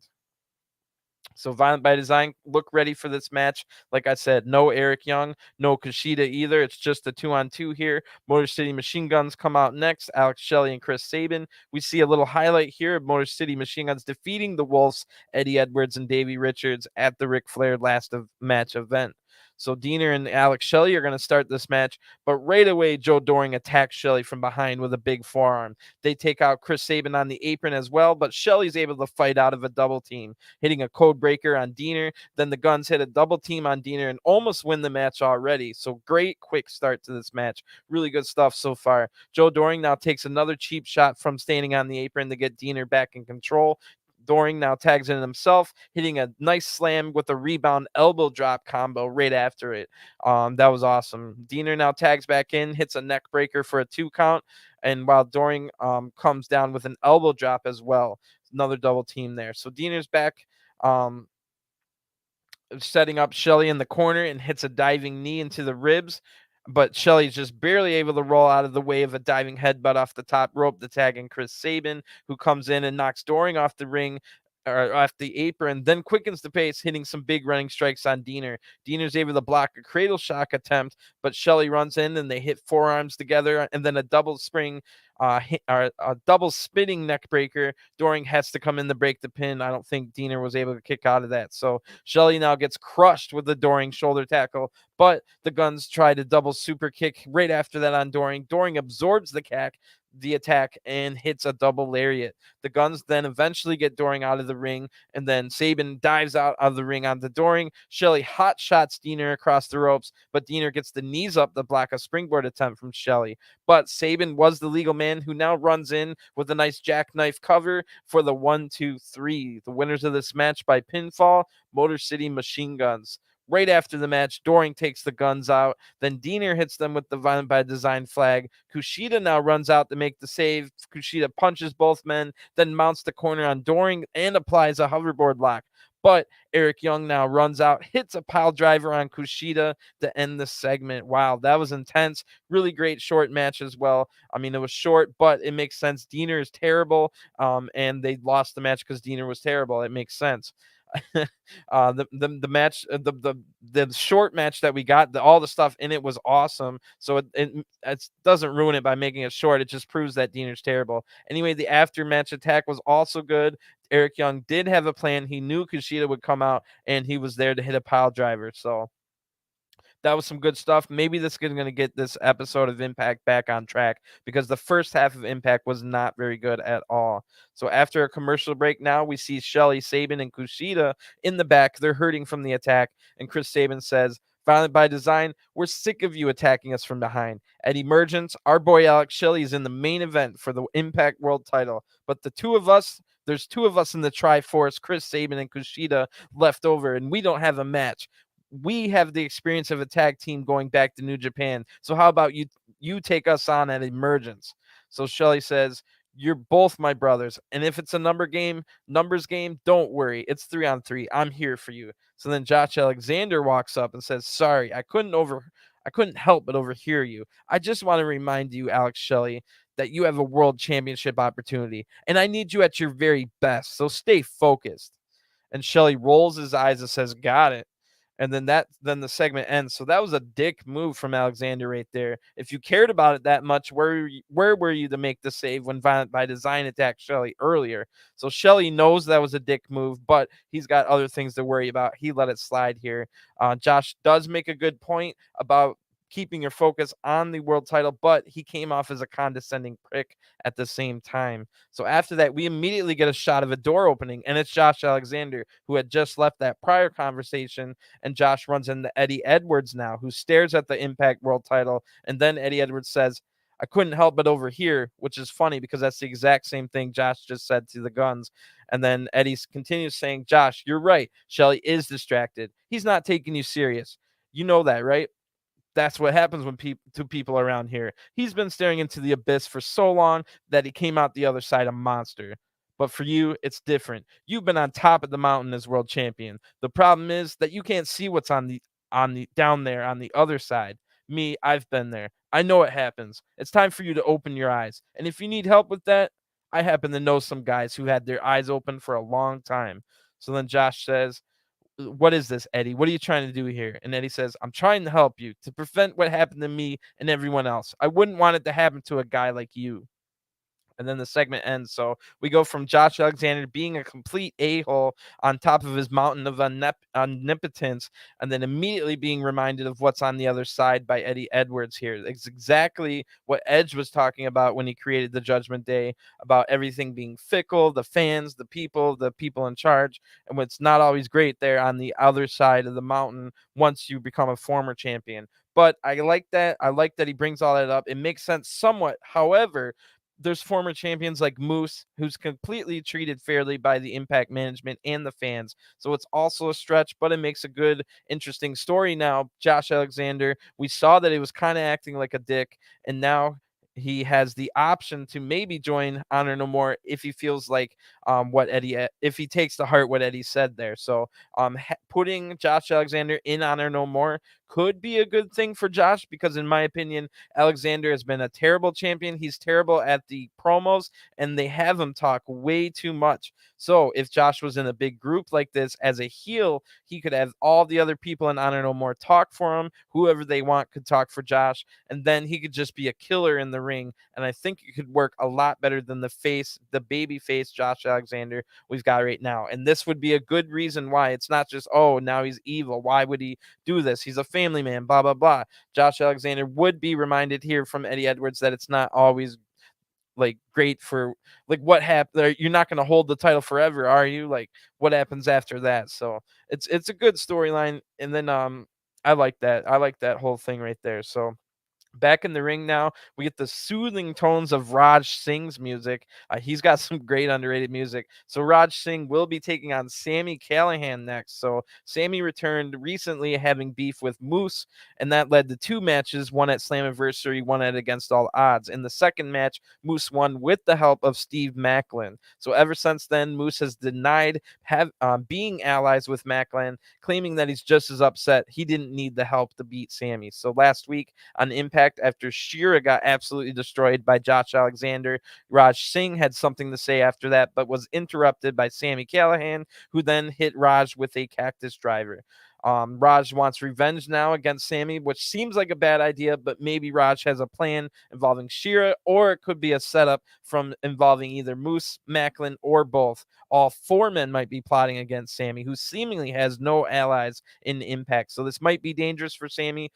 So Violent by Design, look ready for this match. Like I said, no Eric Young, no Kushida either. It's just a 2-on-2 here. Motor City Machine Guns come out next. Alex Shelley and Chris Sabin. We see a little highlight here of Motor City Machine Guns defeating the Wolves, Eddie Edwards and Davey Richards at the Ric Flair last match event. So Deonna and Alex Shelley are going to start this match, but right away Joe Doering attacks Shelley from behind with a big forearm. They take out Chris Sabin on the apron as well, but Shelley's able to fight out of a double team, hitting a code breaker on Deonna. Then the Guns hit a double team on Deonna and almost win the match already. So great quick start to this match. Really good stuff so far. Joe Doering now takes another cheap shot from standing on the apron to get Deonna back in control. Doering now tags in himself, hitting a nice slam with a rebound elbow drop combo right after it. That was awesome. Deonna now tags back in, hits a neck breaker for a 2 count, and while Doering comes down with an elbow drop as well. Another double team there. So Deonna's back. Setting up Shelley in the corner and hits a diving knee into the ribs, but Shelley's just barely able to roll out of the way of a diving headbutt off the top rope to tag in Chris Sabin, who comes in and knocks Doering off the ring or off the apron, then quickens the pace, hitting some big running strikes on Deonna. Deonna's able to block a cradle shock attempt, but Shelley runs in and they hit forearms together, and then a double spring a double spinning neck breaker. Doering has to come in to break the pin. I don't think Deonna was able to kick out of that. So Shelley now gets crushed with the Doering shoulder tackle, but the Guns try to double super kick right after that on Doering. Doering absorbs the attack and hits a double lariat. The Guns then eventually get Doering out of the ring, and then Sabin dives out of the ring onto Doering. Shelley hot shots Deonna across the ropes, but Deonna gets the knees up to block a springboard attempt from Shelley. But Sabin was the legal man who now runs in with a nice jackknife cover for the 1-2-3. The winners of this match by pinfall, Motor City Machine Guns. Right after the match, Doering takes the Guns out. Then Deonna hits them with the Violent by Design flag. Kushida now runs out to make the save. Kushida punches both men, then mounts the corner on Doering and applies a hoverboard lock. But Eric Young now runs out, hits a pile driver on Kushida to end the segment. Wow, that was intense. Really great short match as well. I mean, it was short, but it makes sense. Deonna is terrible, and they lost the match because Deonna was terrible. It makes sense. The match, the short match that we got, all the stuff in it was awesome. So it doesn't ruin it by making it short. It just proves that Diener's terrible. Anyway, the after match attack was also good. Eric Young did have a plan. He knew Kushida would come out, and he was there to hit a pile driver. So that was some good stuff. Maybe this is going to get this episode of Impact back on track, because the first half of Impact was not very good at all. So after a commercial break now, we see Shelley, Sabin, and Kushida in the back. They're hurting from the attack, and Chris Sabin says, "Violent by design, we're sick of you attacking us from behind. At Emergence, our boy Alex Shelley is in the main event for the Impact World title. But there's two of us in the Triforce, Chris Sabin and Kushida, left over, and we don't have a match. We have the experience of a tag team going back to New Japan. So how about you take us on at Emergence?" So Shelley says, "You're both my brothers, and if it's a numbers game, don't worry. It's 3-on-3. I'm here for you." So then Josh Alexander walks up and says, "Sorry, I couldn't help but overhear you. I just want to remind you, Alex Shelley, that you have a world championship opportunity, and I need you at your very best. So stay focused." And Shelley rolls his eyes and says, "Got it." And then the segment ends. So that was a dick move from Alexander right there. If you cared about it that much, where were you to make the save when Violent by Design attacked Shelley earlier? So Shelley knows that was a dick move, but he's got other things to worry about. He let it slide here. Josh does make a good point about keeping your focus on the world title, but he came off as a condescending prick at the same time. So after that, we immediately get a shot of a door opening, and it's Josh Alexander, who had just left that prior conversation, and Josh runs into Eddie Edwards now, who stares at the Impact World title, and then Eddie Edwards says, "I couldn't help but overhear," which is funny because that's the exact same thing Josh just said to the Guns. And then Eddie continues saying, "Josh, you're right. Shelley is distracted. He's not taking you serious. You know that, right? That's what happens when people around here. He's been staring into the abyss for so long that he came out the other side a monster. But for you, it's different. You've been on top of the mountain as world champion. The problem is that you can't see what's on the down there on the other side. Me, I've been there. I know what happens. It's time for you to open your eyes. And if you need help with that, I happen to know some guys who had their eyes open for a long time." So then Josh says, "What is this, Eddie? What are you trying to do here?" And Eddie says, "I'm trying to help you, to prevent what happened to me and everyone else. I wouldn't want it to happen to a guy like you." And then the segment ends. So we go from Josh Alexander being a complete a-hole on top of his mountain of omnipotence, and then immediately being reminded of what's on the other side by Eddie Edwards here. It's exactly what Edge was talking about when he created the Judgment Day, about everything being fickle, the fans, the people in charge, and what's not always great there on the other side of the mountain once you become a former champion. But I like that. I like that he brings all that up. It makes sense somewhat. However, there's former champions like Moose, who's completely treated fairly by the Impact management and the fans. So it's also a stretch, but it makes a good, interesting story now. Josh Alexander, we saw that he was kind of acting like a dick, and now he has the option to maybe join Honor No More if he feels like if he takes to heart what Eddie said there. So putting Josh Alexander in Honor No More could be a good thing for Josh, because in my opinion, Alexander has been a terrible champion. He's terrible at the promos, and they have him talk way too much. So if Josh was in a big group like this as a heel, he could have all the other people in Honor No More talk for him. Whoever they want could talk for Josh, and then he could just be a killer in the ring. And I think it could work a lot better than the baby face Josh Alexander we've got right now. And this would be a good reason why. It's not just, oh, now he's evil. Why would he do this? He's a family man, blah, blah, blah. Josh Alexander would be reminded here from Eddie Edwards that it's not always like great for like what happened. You're not going to hold the title forever, are you? Like, what happens after that? So it's a good storyline. And then I like that. I like that whole thing right there. So back in the ring now, we get the soothing tones of Raj Singh's music. He's got some great underrated music. So Raj Singh will be taking on Sami Callihan next. So Sami returned recently, having beef with Moose, and that led to two matches, one at Slammiversary, one at Against All Odds. In the second match, Moose won with the help of Steve Macklin. So ever since then, Moose has denied being allies with Macklin, claiming that he's just as upset he didn't need the help to beat Sami. So last week on Impact Impact after Shera got absolutely destroyed by Josh Alexander. Raj Singh had something to say after that, but was interrupted by Sami Callihan, who then hit Raj with a cactus driver. Raj wants revenge now against Sami, which seems like a bad idea, but maybe Raj has a plan involving Shera, or it could be a setup from involving either Moose, Macklin, or both. All four men might be plotting against Sami, who seemingly has no allies in Impact. So this might be dangerous for Sami,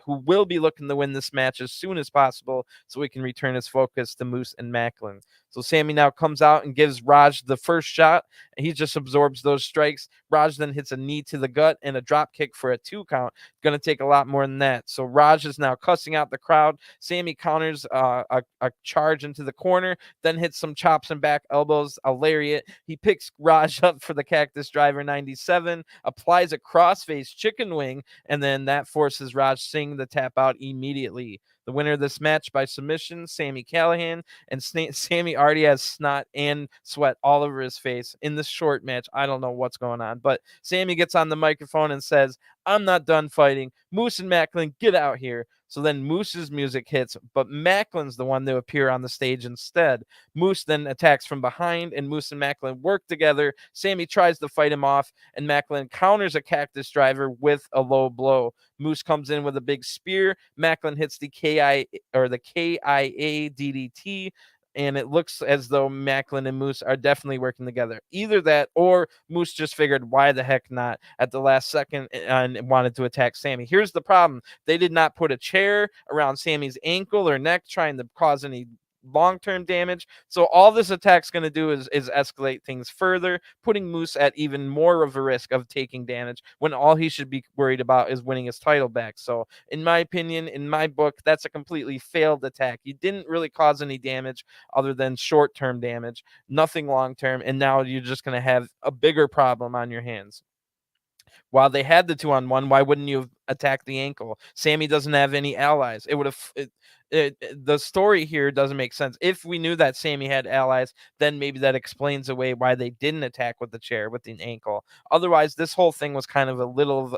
who will be looking to win this match as soon as possible so he can return his focus to Moose and Macklin. So Sami now comes out and gives Raj the first shot. He just absorbs those strikes. Raj then hits a knee to the gut and a drop kick for a 2 count. Going to take a lot more than that. So Raj is now cussing out the crowd. Sami counters a charge into the corner, then hits some chops and back elbows, a lariat. He picks Raj up for the Cactus Driver 97, applies a crossface chicken wing, and then that forces Raj Singh to tap out immediately. The winner of this match by submission, Sami Callihan, and Sami already has snot and sweat all over his face in this short match. I don't know what's going on, but Sami gets on the microphone and says, "I'm not done fighting. Moose and Macklin, get out here." So then Moose's music hits, but Macklin's the one to appear on the stage instead. Moose then attacks from behind, and Moose and Macklin work together. Sami tries to fight him off, and Macklin counters a cactus driver with a low blow. Moose comes in with a big spear. Macklin hits the KIA DDT, and it looks as though Macklin and Moose are definitely working together. Either that, or Moose just figured, why the heck not, at the last second and wanted to attack Sami. Here's the problem. They did not put a chair around Sami's ankle or neck trying to cause any long-term damage. So all this attack's going to do is escalate things further, putting Moose at even more of a risk of taking damage when all he should be worried about is winning his title back. So in my opinion, in my book, that's a completely failed attack. You didn't really cause any damage other than short-term damage, nothing long-term, and now you're just going to have a bigger problem on your hands. While they had the 2-on-1, why wouldn't you have attacked the ankle? Sami doesn't have any allies. It would have the story here doesn't make sense. If we knew that Sami had allies, then maybe that explains away why they didn't attack with the chair, with the ankle. Otherwise, this whole thing was kind of a little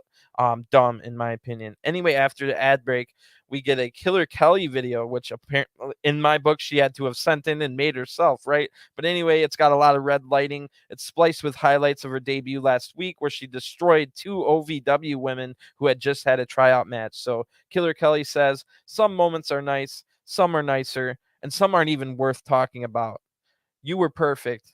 dumb, in my opinion. Anyway, after the ad break, we get a Killer Kelly video, which apparently in my book she had to have sent in and made herself, right? But anyway, it's got a lot of red lighting. It's spliced with highlights of her debut last week, where she destroyed 2 OVW women who had just had a tryout match. So Killer Kelly says, "Some moments are nice, some are nicer, and some aren't even worth talking about. You were perfect."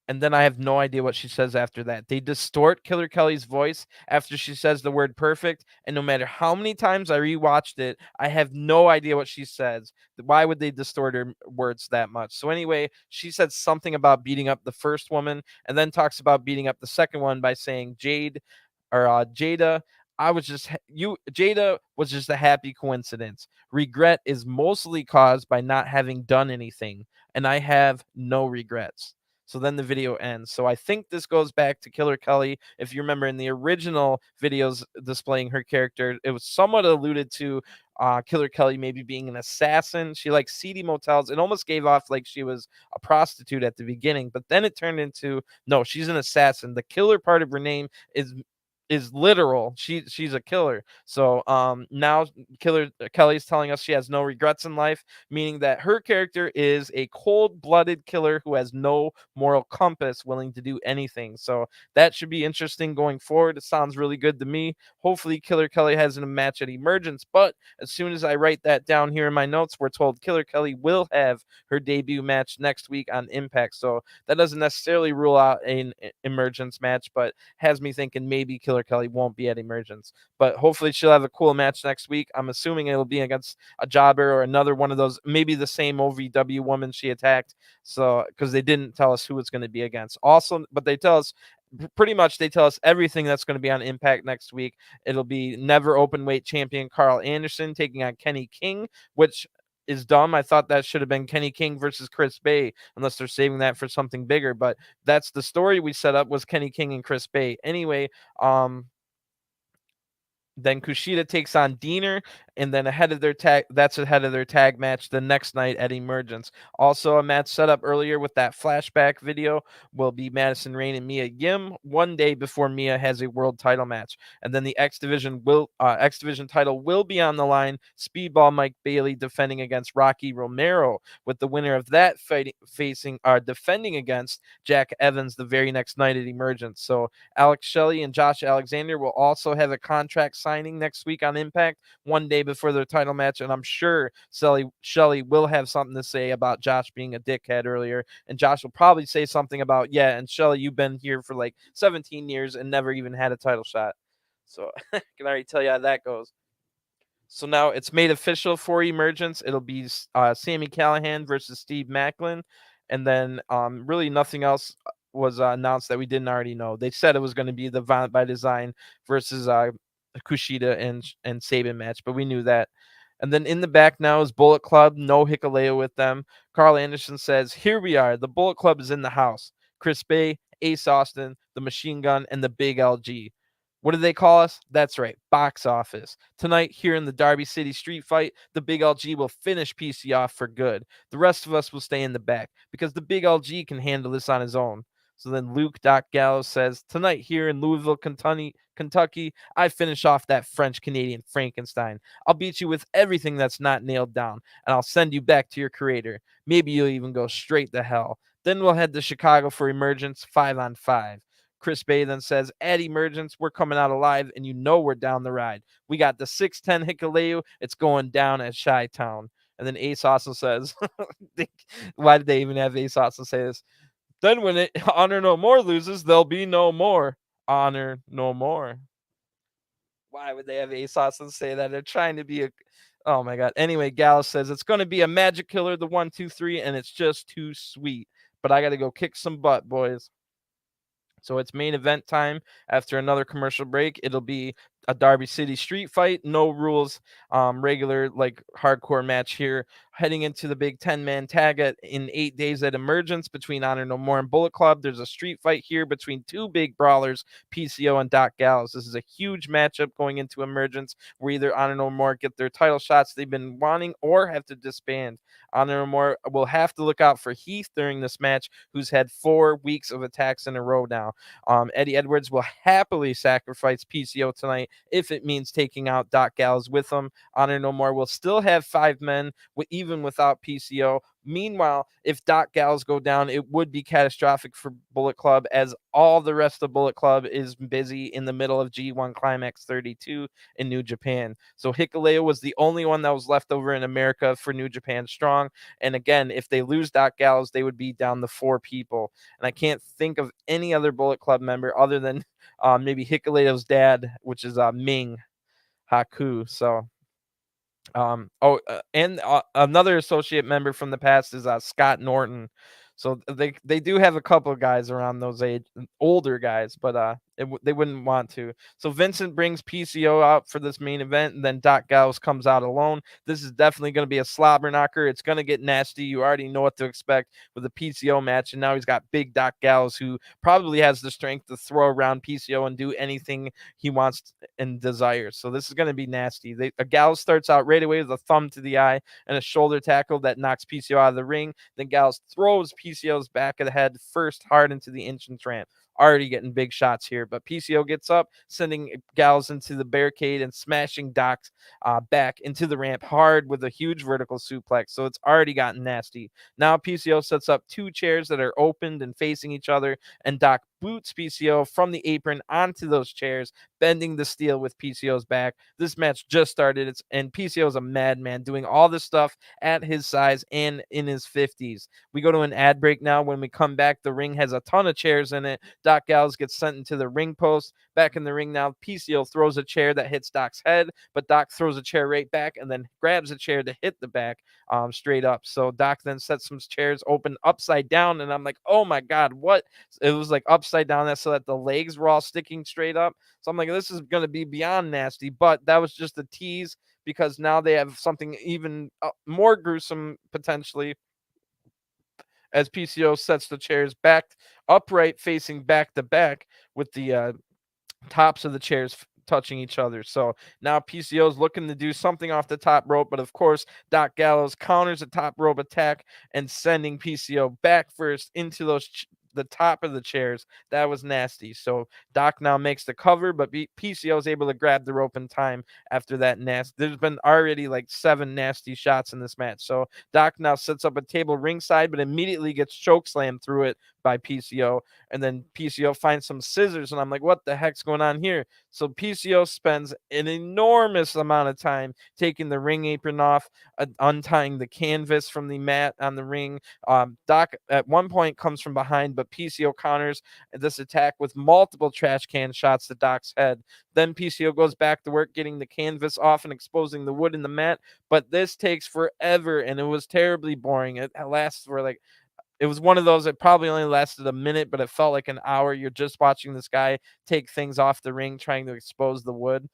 And then I have no idea what she says after that. They distort Killer Kelly's voice after she says the word perfect, and no matter how many times I rewatched it, I have no idea what she says. Why would they distort her words that much? So anyway, she said something about beating up the first woman, and then talks about beating up the second one by saying Jada. Jada was just a happy coincidence. Regret is mostly caused by not having done anything, and I have no regrets. So then the video ends. So I think this goes back to Killer Kelly. If you remember in the original videos displaying her character, it was somewhat alluded to Killer Kelly maybe being an assassin. She likes seedy motels. It almost gave off like she was a prostitute at the beginning, but then it turned into, no, she's an assassin. The killer part of her name is literal. She's a killer. So now Killer Kelly's telling us she has no regrets in life, meaning that her character is a cold-blooded killer who has no moral compass, willing to do anything. So that should be interesting going forward. It sounds really good to me. Hopefully Killer Kelly has a match at Emergence, but as soon as I write that down here in my notes, we're told Killer Kelly will have her debut match next week on Impact. So that doesn't necessarily rule out an Emergence match, but has me thinking maybe Killer Kelly won't be at Emergence. But hopefully she'll have a cool match next week. I'm assuming it'll be against a jobber or another one of those, maybe the same OVW woman she attacked. So because they didn't tell us who it's going to be against. Also, but they tell us pretty much, they tell us everything that's going to be on Impact next week. It'll be never open weight champion Carl Anderson taking on Kenny King, which is dumb. I thought that should have been Kenny King versus Chris Bay, unless they're saving that for something bigger. But that's the story we set up, was Kenny King and Chris Bay. Anyway, Then Kushida takes on Diener, and then ahead of their tag match the next night at Emergence. Also, a match set up earlier with that flashback video will be Madison Rayne and Mia Yim one day before Mia has a world title match, and then the X Division title will be on the line. Speedball Mike Bailey defending against Rocky Romero, with the winner of that defending against Jack Evans the very next night at Emergence. So Alex Shelley and Josh Alexander will also have a contract signing next week on Impact, one day before their title match, and I'm sure Shelley will have something to say about Josh being a dickhead earlier, and Josh will probably say something about, yeah, and Shelley, you've been here for like 17 years and never even had a title shot. So I can already tell you how that goes. So now it's made official for Emergence. It'll be Sami Callihan versus Steve Macklin, and then really nothing else was announced that we didn't already know. They said it was going to be the Violent by Design versus Kushida and Sabin match, but we knew that. And then in the back now is Bullet Club, no Hikuleo with them. Carl Anderson says, "Here we are. The Bullet Club is in the house. Chris Bay, Ace Austin, the Machine Gun, and the Big LG. What do they call us? That's right, box office. Tonight, here in the Derby City street fight, the Big LG will finish PC off for good. The rest of us will stay in the back because the Big LG can handle this on his own." So then Luke Doc Gallows says, "Tonight, here in Louisville, Kentucky, I finish off that French Canadian Frankenstein. I'll beat you with everything that's not nailed down, and I'll send you back to your creator. Maybe you'll even go straight to hell. Then we'll head to Chicago for Emergence 5-on-5. Chris Bay then says, "At Emergence, we're coming out alive, and you know we're down the ride. We got the 6'10 Hikuleo. It's going down at Chi-Town." And then Ace also says, why did they even have Ace also say this? "Then when Honor No More loses, there'll be no more Honor No More." Why would they have Ace Austin say that? They're trying to be a. Oh my God. Anyway, Gallows says it's going to be a Magic Killer, the 1, 2, 3, and it's just too sweet. But I got to go kick some butt, boys. So it's main event time after another commercial break. It'll be a Derby City street fight, no rules, regular like hardcore match here. Heading into the big 10-man tag in 8 days at Emergence between Honor No More and Bullet Club. There's a street fight here between two big brawlers, PCO and Doc Gallows. This is a huge matchup going into Emergence, where either Honor No More get their title shots they've been wanting or have to disband. Honor No More will have to look out for Heath during this match, who's had 4 weeks of attacks in a row now. Eddie Edwards will happily sacrifice PCO tonight if it means taking out Doc Gallows with him. Honor No More will still have 5 men, even without PCO. Meanwhile, if Doc Gallows go down, it would be catastrophic for Bullet Club, as all the rest of Bullet Club is busy in the middle of G1 Climax 32 in New Japan. So Hikuleo was the only one that was left over in America for New Japan Strong. And again, if they lose Doc Gallows, they would be down to 4 people. And I can't think of any other Bullet Club member other than maybe Hikuleo's dad, which is Ming Haku. So and another associate member from the past is Scott Norton. So they do have a couple of guys around those older guys, but they wouldn't want to. So Vincent brings PCO out for this main event, and then Doc Gallows comes out alone. This is definitely going to be a slobber knocker. It's going to get nasty. You already know what to expect with a PCO match, and now he's got big Doc Gallows, who probably has the strength to throw around PCO and do anything he wants and desires. So this is going to be nasty. Gallows starts out right away with a thumb to the eye and a shoulder tackle that knocks PCO out of the ring. Then Gallows throws PCO's back of the head first hard into the entrance ramp. Already getting big shots here, but PCO gets up, sending Gallows into the barricade and smashing Doc's back into the ramp hard with a huge vertical suplex. So it's already gotten nasty. Now PCO sets up 2 chairs that are opened and facing each other, and Doc boots PCO from the apron onto those chairs, bending the steel with PCO's back. This match just started, and PCO is a madman doing all this stuff at his size and in his 50s. We go to an ad break now. When we come back, the ring has a ton of chairs in it. Doc Gallows gets sent into the ring post. Back in the ring now, PCO throws a chair that hits Doc's head, but Doc throws a chair right back and then grabs a chair to hit the back straight up. So Doc then sets some chairs open upside down, and I'm like, oh my God, what? It was like upside down, that so that the legs were all sticking straight up. So I'm like, this is going to be beyond nasty, but that was just a tease, because now they have something even more gruesome potentially, as PCO sets the chairs back upright, facing back to back, with the tops of the chairs touching each other. So now PCO is looking to do something off the top rope, but of course, Doc Gallows counters a top rope attack and sending PCO back first into the top of the chairs. That was nasty. So Doc now makes the cover, but PCO is able to grab the rope in time after that nasty. There's been already like 7 nasty shots in this match. So Doc now sets up a table ringside, but immediately gets chokeslammed through it by PCO. And then PCO finds some scissors, and I'm like, what the heck's going on here? So PCO spends an enormous amount of time taking the ring apron off, untying the canvas from the mat on the ring. Doc at one point comes from behind, but PCO counters this attack with multiple trash can shots to Doc's head. Then PCO goes back to work getting the canvas off and exposing the wood in the mat, but this takes forever, and it was terribly boring. It lasts for like, it was one of those that probably only lasted a minute, but it felt like an hour. You're just watching this guy take things off the ring, trying to expose the wood.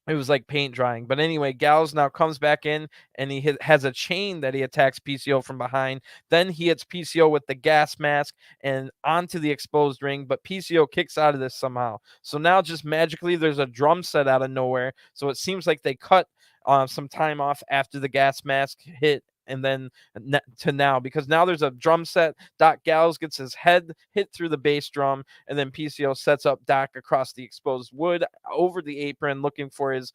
It was like paint drying. But anyway, Gallows now comes back in, and he has a chain that he attacks PCO from behind. Then he hits PCO with the gas mask and onto the exposed ring, but PCO kicks out of this somehow. So now just magically there's a drum set out of nowhere. So it seems like they cut some time off after the gas mask hit, and then to now, because now there's a drum set. Doc Gallows gets his head hit through the bass drum, and then PCO sets up Doc across the exposed wood over the apron, looking for his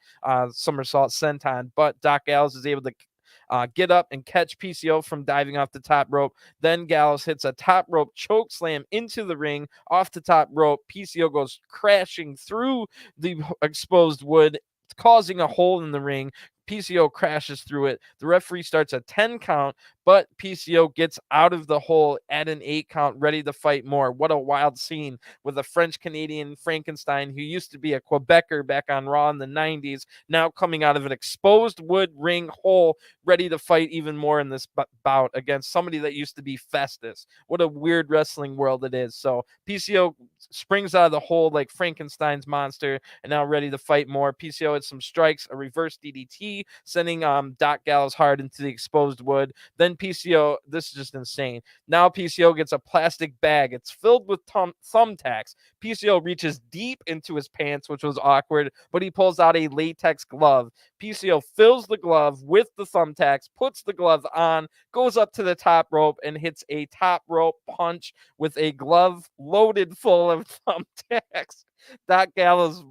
somersault senton. But Doc Gallows is able to get up and catch PCO from diving off the top rope. Then Gallows hits a top rope choke slam into the ring off the top rope. PCO goes crashing through the exposed wood, causing a hole in the ring. PCO crashes through it. The referee starts a 10 count, but PCO gets out of the hole at an 8 count, ready to fight more. What a wild scene with a French-Canadian Frankenstein who used to be a Quebecer back on Raw in the 90s, now coming out of an exposed wood ring hole, ready to fight even more in this bout against somebody that used to be Festus. What a weird wrestling world it is. So PCO springs out of the hole like Frankenstein's monster and now ready to fight more. PCO had some strikes, a reverse DDT, sending Doc Gallows hard into the exposed wood. Then PCO, this is just insane. Now PCO gets a plastic bag. It's filled with thumbtacks. PCO reaches deep into his pants, which was awkward, but he pulls out a latex glove. PCO fills the glove with the thumbtacks, puts the glove on, goes up to the top rope, and hits a top rope punch with a glove loaded full of thumbtacks. Doc Gallows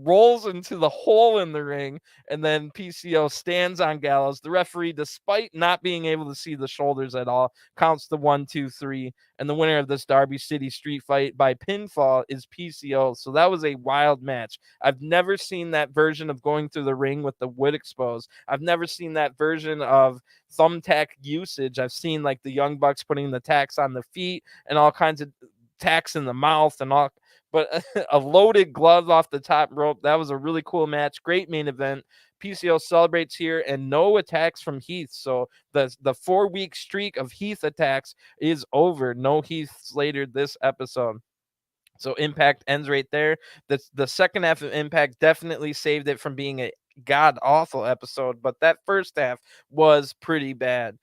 rolls into the hole in the ring, and then PCO stands on Gallows. The referee, despite not being able to see the shoulders at all, counts the 1, 2, 3, and the winner of this Derby City street fight by pinfall is PCO. So that was a wild match. I've never seen that version of going through the ring with the wood exposed. I've never seen that version of thumbtack usage. I've seen like the Young Bucks putting the tacks on the feet and all kinds of tacks in the mouth and all, but a loaded glove off the top rope. That was a really cool match. Great main event. PCO celebrates here, and no attacks from Heath. So the 4-week streak of Heath attacks is over. No Heath Slater this episode. So Impact ends right there. The second half of Impact definitely saved it from being a god awful episode, but that first half was pretty bad.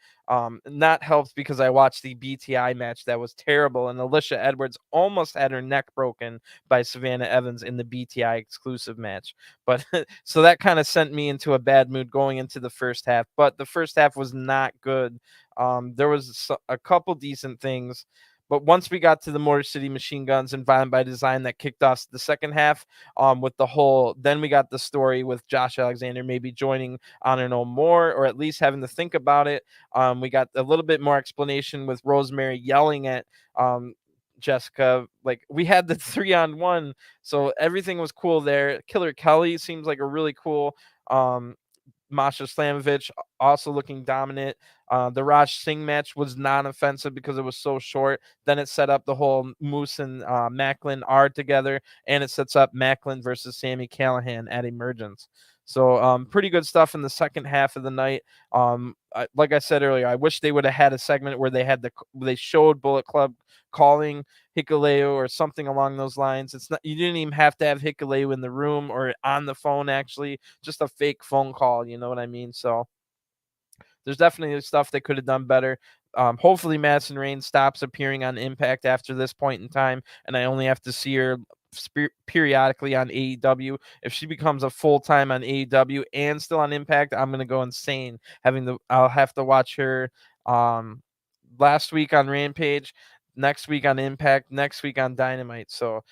Not helped because I watched the BTI match that was terrible, and Alisha Edwards almost had her neck broken by Savannah Evans in the BTI exclusive match. But so that kind of sent me into a bad mood going into the first half. But the first half was not good. There was a couple decent things. But once we got to the Motor City Machine Guns and Violent by Design, that kicked off the second half with the whole, then we got the story with Josh Alexander maybe joining Honor No More, or at least having to think about it. We got a little bit more explanation with Rosemary yelling at Jessicka. Like, we had the 3-on-1, so everything was cool there. Killer Kelly seems like a really cool Masha Slamovich also looking dominant. The Raj Singh match was non-offensive because it was so short. Then it set up the whole Moose and Macklin are together, and it sets up Macklin versus Sami Callihan at Emergence. So pretty good stuff in the second half of the night. Like I said earlier, I wish they would have had a segment where they showed Bullet Club calling Hikuleo or something along those lines. It's not, you didn't even have to have Hikuleo in the room or on the phone, actually, just a fake phone call. You know what I mean? So there's definitely stuff they could have done better. Hopefully Madison Rain stops appearing on Impact after this point in time, and I only have to see her periodically on AEW. If she becomes a full-time on AEW and still on Impact, I'm gonna go insane. I'll have to watch her last week on Rampage, next week on Impact, next week on Dynamite. So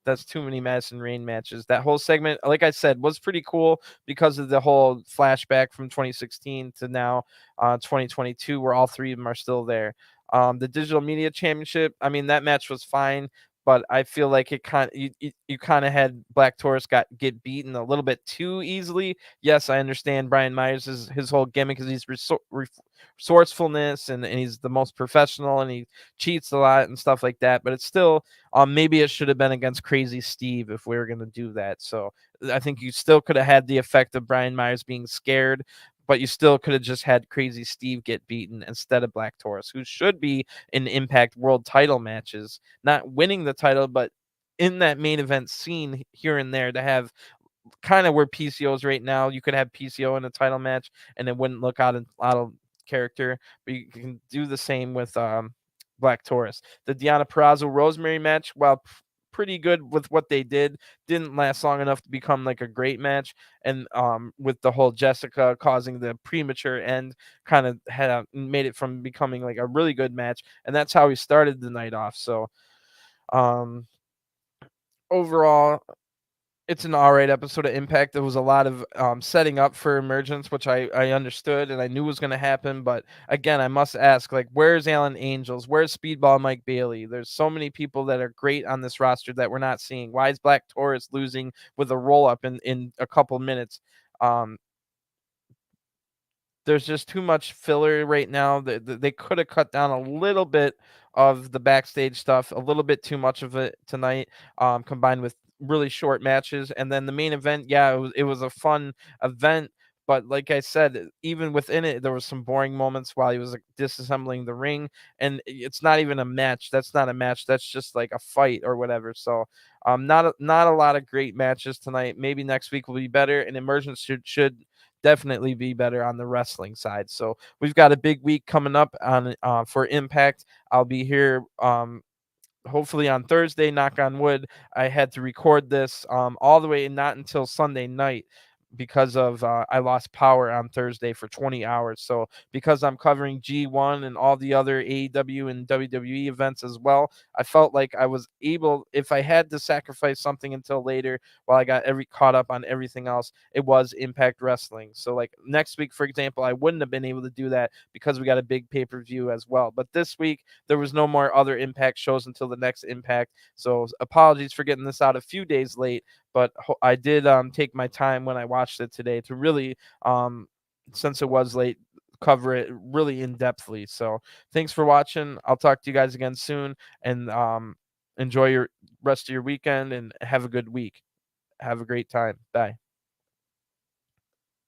that's too many Madison Rain matches. That whole segment, like I said, was pretty cool because of the whole flashback from 2016 to now 2022, where all three of them are still there. The Digital Media Championship, I mean, that match was fine, but I feel like it kind of you kind of had Black Taurus get beaten a little bit too easily. Yes, I understand Brian Myers' his whole gimmick is he's resourcefulness and he's the most professional and he cheats a lot and stuff like that, but it's still maybe it should have been against Crazy Steve if we were going to do that. So I think you still could have had the effect of Brian Myers being scared, but you still could have just had Crazy Steve get beaten instead of Black Taurus, who should be in Impact World title matches, not winning the title, but in that main event scene here and there to have kind of where PCO is right now. You could have PCO in a title match and it wouldn't look out of character, but you can do the same with Black Taurus. The Deonna Purrazzo Rosemary match, while pretty good with what they didn't last long enough to become like a great match. And with the whole Jessicka causing the premature end, kind of had made it from becoming like a really good match. And that's how we started the night off. So overall, it's an all right episode of Impact. There was a lot of setting up for Emergence, which I understood and I knew was going to happen. But again, I must ask, like, where's Alan Angels? Where's Speedball Mike Bailey? There's so many people that are great on this roster that we're not seeing. Why is Black Taurus losing with a roll up in a couple minutes? There's just too much filler right now. They could have cut down a little bit of the backstage stuff, a little bit too much of it tonight, combined with really short matches. And then the main event, yeah, it was a fun event. But like I said, even within it, there was some boring moments while he was like, disassembling the ring. And it's not even a match. That's not a match. That's just like a fight or whatever. So not a lot of great matches tonight. Maybe next week will be better. And Emergence should definitely be better on the wrestling side. So we've got a big week coming up on for Impact. I'll be here hopefully on Thursday, knock on wood. I had to record this all the way not until Sunday night because of I lost power on Thursday for 20 hours. So because I'm covering G1 and all the other AEW and WWE events as well, I felt like I was able, if I had to sacrifice something until later while I got caught up on everything else, it was Impact Wrestling. So like next week, for example, I wouldn't have been able to do that because we got a big pay-per-view as well. But this week there was no more other Impact shows until the next Impact. So apologies for getting this out a few days late, but I did take my time when I watched it today to really, since it was late, cover it really in depthly. So thanks for watching. I'll talk to you guys again soon, and enjoy your rest of your weekend and have a good week. Have a great time. Bye.